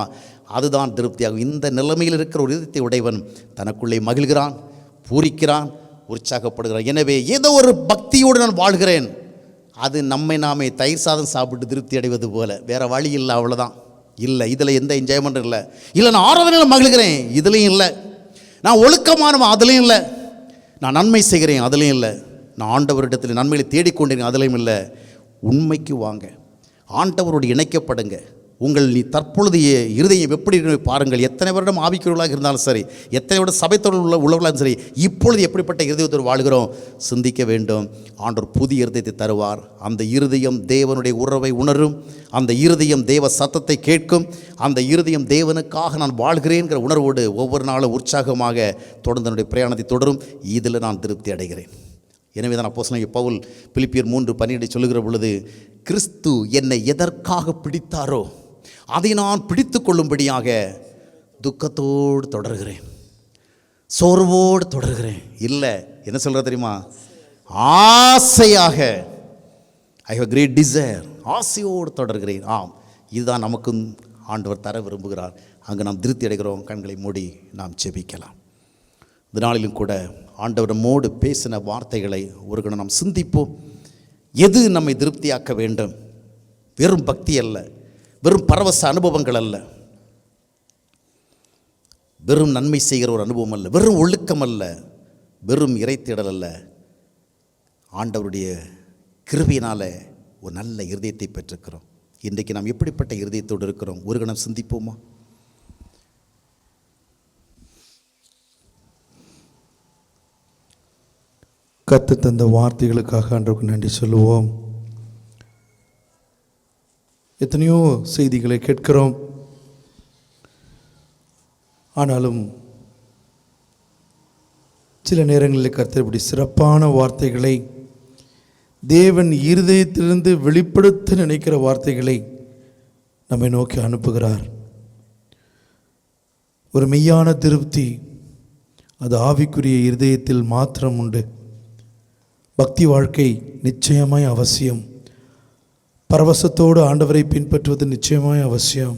அதுதான் திருப்தியாகும். இந்த நிலைமையில் இருக்கிற ஒரு இதயத்தை உடையவன் தனக்குள்ளே மகிழ்கிறான், பூரிக்கிறான், உற்சாகப்படுகிறான். எனவே ஏதோ ஒரு பக்தியோடு நான் வாழ்கிறேன், அது நம்மை நாமே தயிர் சாதம் சாப்பிட்டு திருப்தி அடைவது போல, வேறு வழி இல்லை, அவ்வளோதான். இல்லை, இதில் எந்த என்ஜாய்மெண்ட்டும் இல்லை. இல்லை, நான் ஆராதனையில் மகிழ்கிறேன், இதுலேயும் இல்லை. நான் ஒழுக்கமானவன், அதுலேயும் இல்லை. நான் நன்மை செய்கிறேன், அதுலேயும் இல்லை. நான் ஆண்டவரிடத்தில் நன்மையை தேடிக்கொண்டேன், அதுலேயும் இல்லை. உண்மைக்கு வாங்க, ஆண்டவரோடு இணைக்கப்படுங்க. உங்கள் தற்பொழுதைய இருதயம் எப்படி பாருங்கள். எத்தனை வருடம் ஆவிக்குரியவர்களாக இருந்தாலும் சரி, எத்தனை வருடம் சபைத்தோடு உள்ளவர்களாலும் சரி, இப்பொழுது எப்படிப்பட்ட இருதயத்தோடு வாழ்கிறோம் சிந்திக்க வேண்டும். ஆண்டவர் புதிய இருதயத்தை தருவார். அந்த இருதயம் தேவனுடைய உறவை உணரும், அந்த இருதயம் தேவ சத்தத்தை கேட்கும், அந்த இருதயம் தேவனுக்காக நான் வாழ்கிறேன்கிற உணர்வோடு ஒவ்வொரு நாளும் உற்சாகமாக தொடர்ந்து என்னுடைய பிரயாணத்தை தொடரும். இதில் நான் திருப்தி அடைகிறேன். எனவே தான் அப்போஸ்தலனாகிய பவுல் பிலிப்பியர் 3:12 சொல்லுகிற பொழுது, கிறிஸ்து என்னை எதற்காக பிடித்தாரோ அதை நான் பிடித்து கொள்ளும்படியாக துக்கத்தோடு தொடர்கிறேன், சோர்வோடு தொடர்கிறேன். இல்லை, என்ன சொல்கிற தெரியுமா, ஆசையாக, ஐ ஹவ் கிரேட் டிசைர், ஆசையோடு தொடர்கிறேன். ஆம், இதுதான் நமக்கும் ஆண்டவர் தர விரும்புகிறார். அங்கே நாம் திருப்தி அடைகிறோம். கண்களை மூடி நாம் ஜெபிக்கலாம். இந்த நாளிலும் கூட ஆண்டவர் நம்மோடு பேசின வார்த்தைகளை ஒரு கணம் நாம் சிந்திப்போம். எது நம்மை திருப்தியாக்க வேண்டும்? வெறும் பக்தி அல்ல, வெறும் பரவச அனுபவங்கள் அல்ல, வெறும் நன்மை செய்கிற ஒரு அனுபவம் அல்ல, வெறும் ஒழுக்கம் அல்ல, வெறும் இறைத்தேடல் அல்ல. ஆண்டவருடைய கிருபையினால் ஒரு நல்ல இருதயத்தை பெற்றிருக்கிறோம். இன்றைக்கு நாம் எப்படிப்பட்ட இருதயத்தோடு இருக்கிறோம்? ஒரு கணம் சிந்திப்போமா? கர்த்தர் தந்த வார்த்தைகளுக்காக ஆண்டவருக்கு நன்றி சொல்லுவோம். எத்தனையோ செய்திகளை கேட்கிறோம், ஆனாலும் சில நேரங்களில் கர்த்தர் இப்படி சிறப்பான வார்த்தைகளை, தேவன் இருதயத்திலிருந்து வெளிப்படுத்த நினைக்கிற வார்த்தைகளை நம்மை நோக்கி அனுப்புகிறார். ஒரு மெய்யான திருப்தி அது ஆவிக்குரிய இருதயத்தில் மாத்திரம் உண்டு. பக்தி வாழ்க்கை நிச்சயமாய் அவசியம். பரவசத்தோடு ஆண்டவரை பின்பற்றுவது நிச்சயமாய் அவசியம்.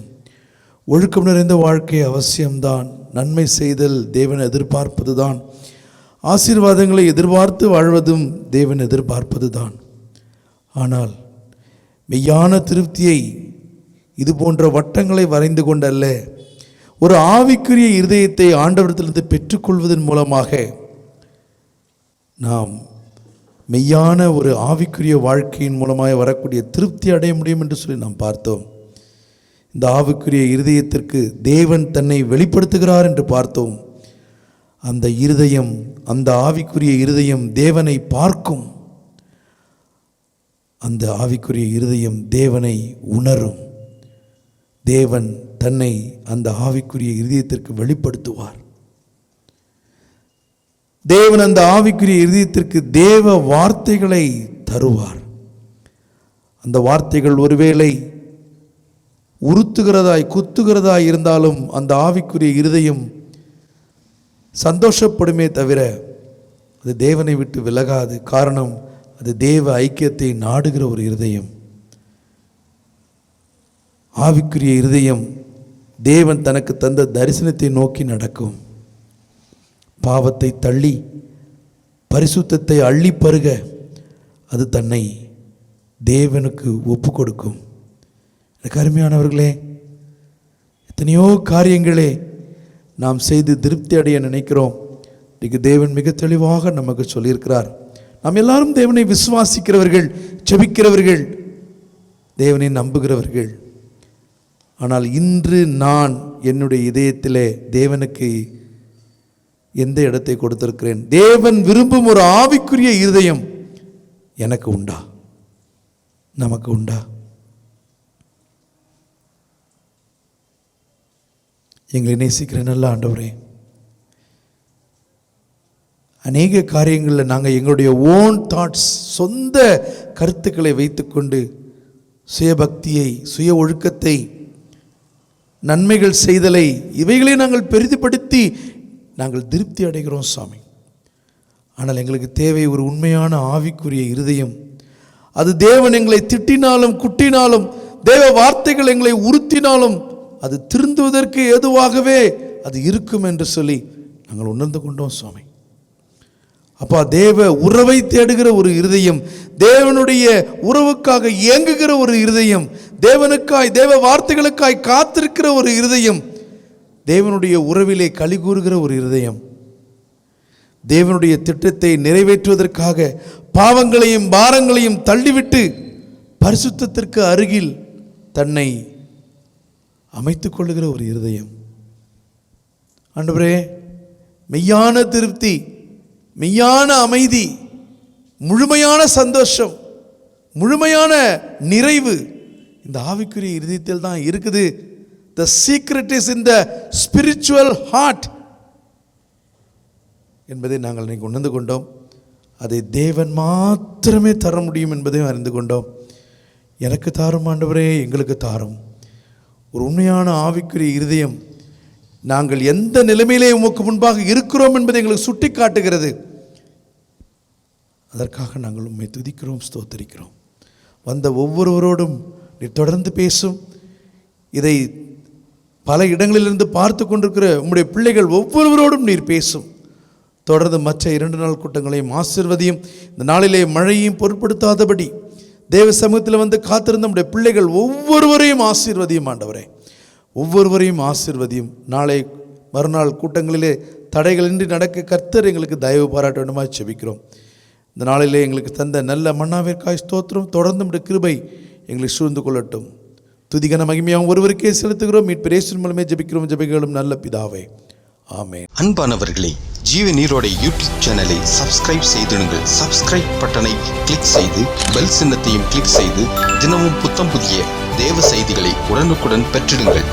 ஒழுக்கம் நிறைந்த வாழ்க்கை அவசியம்தான். நன்மை செய்தல் தேவன் எதிர்பார்ப்பது தான். ஆசீர்வாதங்களை எதிர்பார்த்து வாழ்வதும் தேவன் எதிர்பார்ப்பது தான். ஆனால் மெய்யான திருப்தியை இது போன்ற வட்டங்களை வரைந்து கொண்டல்ல, ஒரு ஆவிக்குரிய இருதயத்தை ஆண்டவரிடத்திலிருந்து பெற்றுக்கொள்வதன் மூலமாக நாம் மெய்யான ஒரு ஆவிக்குரிய வாழ்க்கையின் மூலமாக வரக்கூடிய திருப்தி அடைய முடியும் என்று சொல்லி நாம் பார்த்தோம். இந்த ஆவிக்குரிய இருதயத்திற்கு தேவன் தன்னை வெளிப்படுத்துகிறார் என்று பார்த்தோம். அந்த இருதயம், அந்த ஆவிக்குரிய இருதயம் தேவனை பார்க்கும். அந்த ஆவிக்குரிய இருதயம் தேவனை உணரும். தேவன் தன்னை அந்த ஆவிக்குரிய இருதயத்திற்கு வெளிப்படுத்துவார். தேவன் அந்த ஆவிக்குரிய இருதயத்திற்கு தேவ வார்த்தைகளை தருவார். அந்த வார்த்தைகள் ஒருவேளை உறுத்துகிறதாய் குத்துகிறதாய் இருந்தாலும் அந்த ஆவிக்குரிய இருதயம் சந்தோஷப்படுமே தவிர அது தேவனை விட்டு விலகாது. காரணம், அது தேவ ஐக்கியத்தை நாடுகிற ஒரு இருதயம். ஆவிக்குரிய இருதயம் தேவன் தனக்கு தந்த தரிசனத்தை நோக்கி நடக்கும். பாவத்தை தள்ளி பரிசுத்தத்தை அள்ளி பருக அது தன்னை தேவனுக்கு ஒப்பு கொடுக்கும். எனக்கு அருமையானவர்களே, எத்தனையோ காரியங்களே நாம் செய்து திருப்தி அடைய நினைக்கிறோம். இன்றைக்கு தேவன் மிக தெளிவாக நமக்கு சொல்லியிருக்கிறார். நாம் எல்லாரும் தேவனை விசுவாசிக்கிறவர்கள், ஜெபிக்கிறவர்கள், தேவனை நம்புகிறவர்கள். ஆனால் இன்று நான் என்னுடைய இதயத்திலே தேவனுக்கு எந்த இடத்தை கொடுத்திருக்கிறேன்? தேவன் விரும்பும் ஒரு ஆவிக்குரிய இருதயம் எனக்கு உண்டா? நமக்கு உண்டா? எங்களை நேசிக்கிற நல்ல ஆண்டவரே, அநேக காரியங்களில் நாங்கள் எங்களுடைய ஓன் தாட்ஸ், சொந்த கருத்துக்களை வைத்துக்கொண்டு சுயபக்தியை, சுய ஒழுக்கத்தை, நன்மைகள் செய்தலை, இவைகளை நாங்கள் பெரிதுபடுத்தி நாங்கள் திருப்தி அடைகிறோம் சாமி. ஆனால் எங்களுக்கு தேவை ஒரு உண்மையான ஆவிக்குரிய இருதயம். அது தேவன் எங்களை திட்டினாலும் குட்டினாலும், தேவ வார்த்தைகள் எங்களை உறுத்தினாலும் அது திருந்துவதற்கு ஏதுவாகவே அது இருக்கும் என்று சொல்லி நாங்கள் உணர்ந்து கொண்டோம் சுவாமி. அப்பா, தேவ உறவை தேடுகிற ஒரு இருதயம், தேவனுடைய உறவுக்காக இயங்குகிற ஒரு இருதயம், தேவனுக்காய், தேவ வார்த்தைகளுக்காய் காத்திருக்கிற ஒரு இருதயம், தேவனுடைய உறவிலே களி கூறுகிற ஒரு இருதயம், தேவனுடைய திட்டத்தை நிறைவேற்றுவதற்காக பாவங்களையும் பாரங்களையும் தள்ளிவிட்டு பரிசுத்தத்திற்கு அருகில் தன்னை அமைத்துக் கொள்ளுகிற ஒரு இருதயம். ஆண்டவரே, மெய்யான திருப்தி, மெய்யான அமைதி, முழுமையான சந்தோஷம், முழுமையான நிறைவு இந்த ஆவிக்குரிய இருதயத்தில் தான் இருக்குது. The secret is in the spiritual heart என்பதை நாங்கள் இன்னைக்கு உணர்ந்து கொண்டோம். அதை தேவன் மாத்திரமே தர முடியும் என்பதையும் அறிந்து கொண்டோம். எனக்கு தாரும் ஆண்டவரே, எங்களுக்கு தாரும் ஒரு உண்மையான ஆவிக்குரிய இருதயம். நாங்கள் எந்த நிலைமையிலே உமக்கு முன்பாக இருக்கிறோம் என்பதை எங்களுக்கு சுட்டி காட்டுகிறது. அதற்காக நாங்கள் உம்மை துதிக்கிறோம், ஸ்தோத்தரிக்கிறோம். வந்த ஒவ்வொருவரோடும் நீர் தொடர்ந்து பேசும். இதை பல இடங்களிலிருந்து பார்த்து கொண்டிருக்கிற உம்முடைய பிள்ளைகள் ஒவ்வொருவரோடும் நீர் பேசும். தொடர்ந்து மற்ற 2 நாள் கூட்டங்களையும் ஆசீர்வதியும். இந்த நாளிலே மழையையும் பொருட்படுத்தாதபடி தேவ சமூகத்தில் வந்து காத்திருந்த நம்முடைய பிள்ளைகள் ஒவ்வொருவரையும் ஆசீர்வதியும் ஆண்டவரே, ஒவ்வொருவரையும் ஆசீர்வதியும். நாளை மறுநாள் கூட்டங்களிலே தடைகளின்றி நடக்க கர்த்தர் எங்களுக்கு தயவு பாராட்ட வேண்டுமாய் செபிக்கிறோம். இந்த நாளிலே எங்களுக்கு தந்த நல்ல மன்னாவிற்காய் ஸ்தோத்திரம். தொடர்ந்து நம்முடைய கிருபை எங்களை சூழ்ந்து கொள்ளட்டும். துதிகன மகிமையாகவும் ஒருவருக்கே செலுத்துகிறோம். மீட்பர் இயேசுவின் மூலமே ஜெபிக்கிறோம், ஜெபிக்கிறோம் நல்ல பிதாவே, ஆமென். அன்பானவர்களே, ஜீவ நீரோட யூடியூப் சேனலை சப்ஸ்கிரைப் செய்திடுங்கள். சப்ஸ்கிரைப் பட்டனை கிளிக் செய்து பெல் சின்னத்தையும் கிளிக் செய்து தினமும் புத்தம் புதிய தேவ செய்திகளை உடனுக்குடன் பெற்றிடுங்கள்.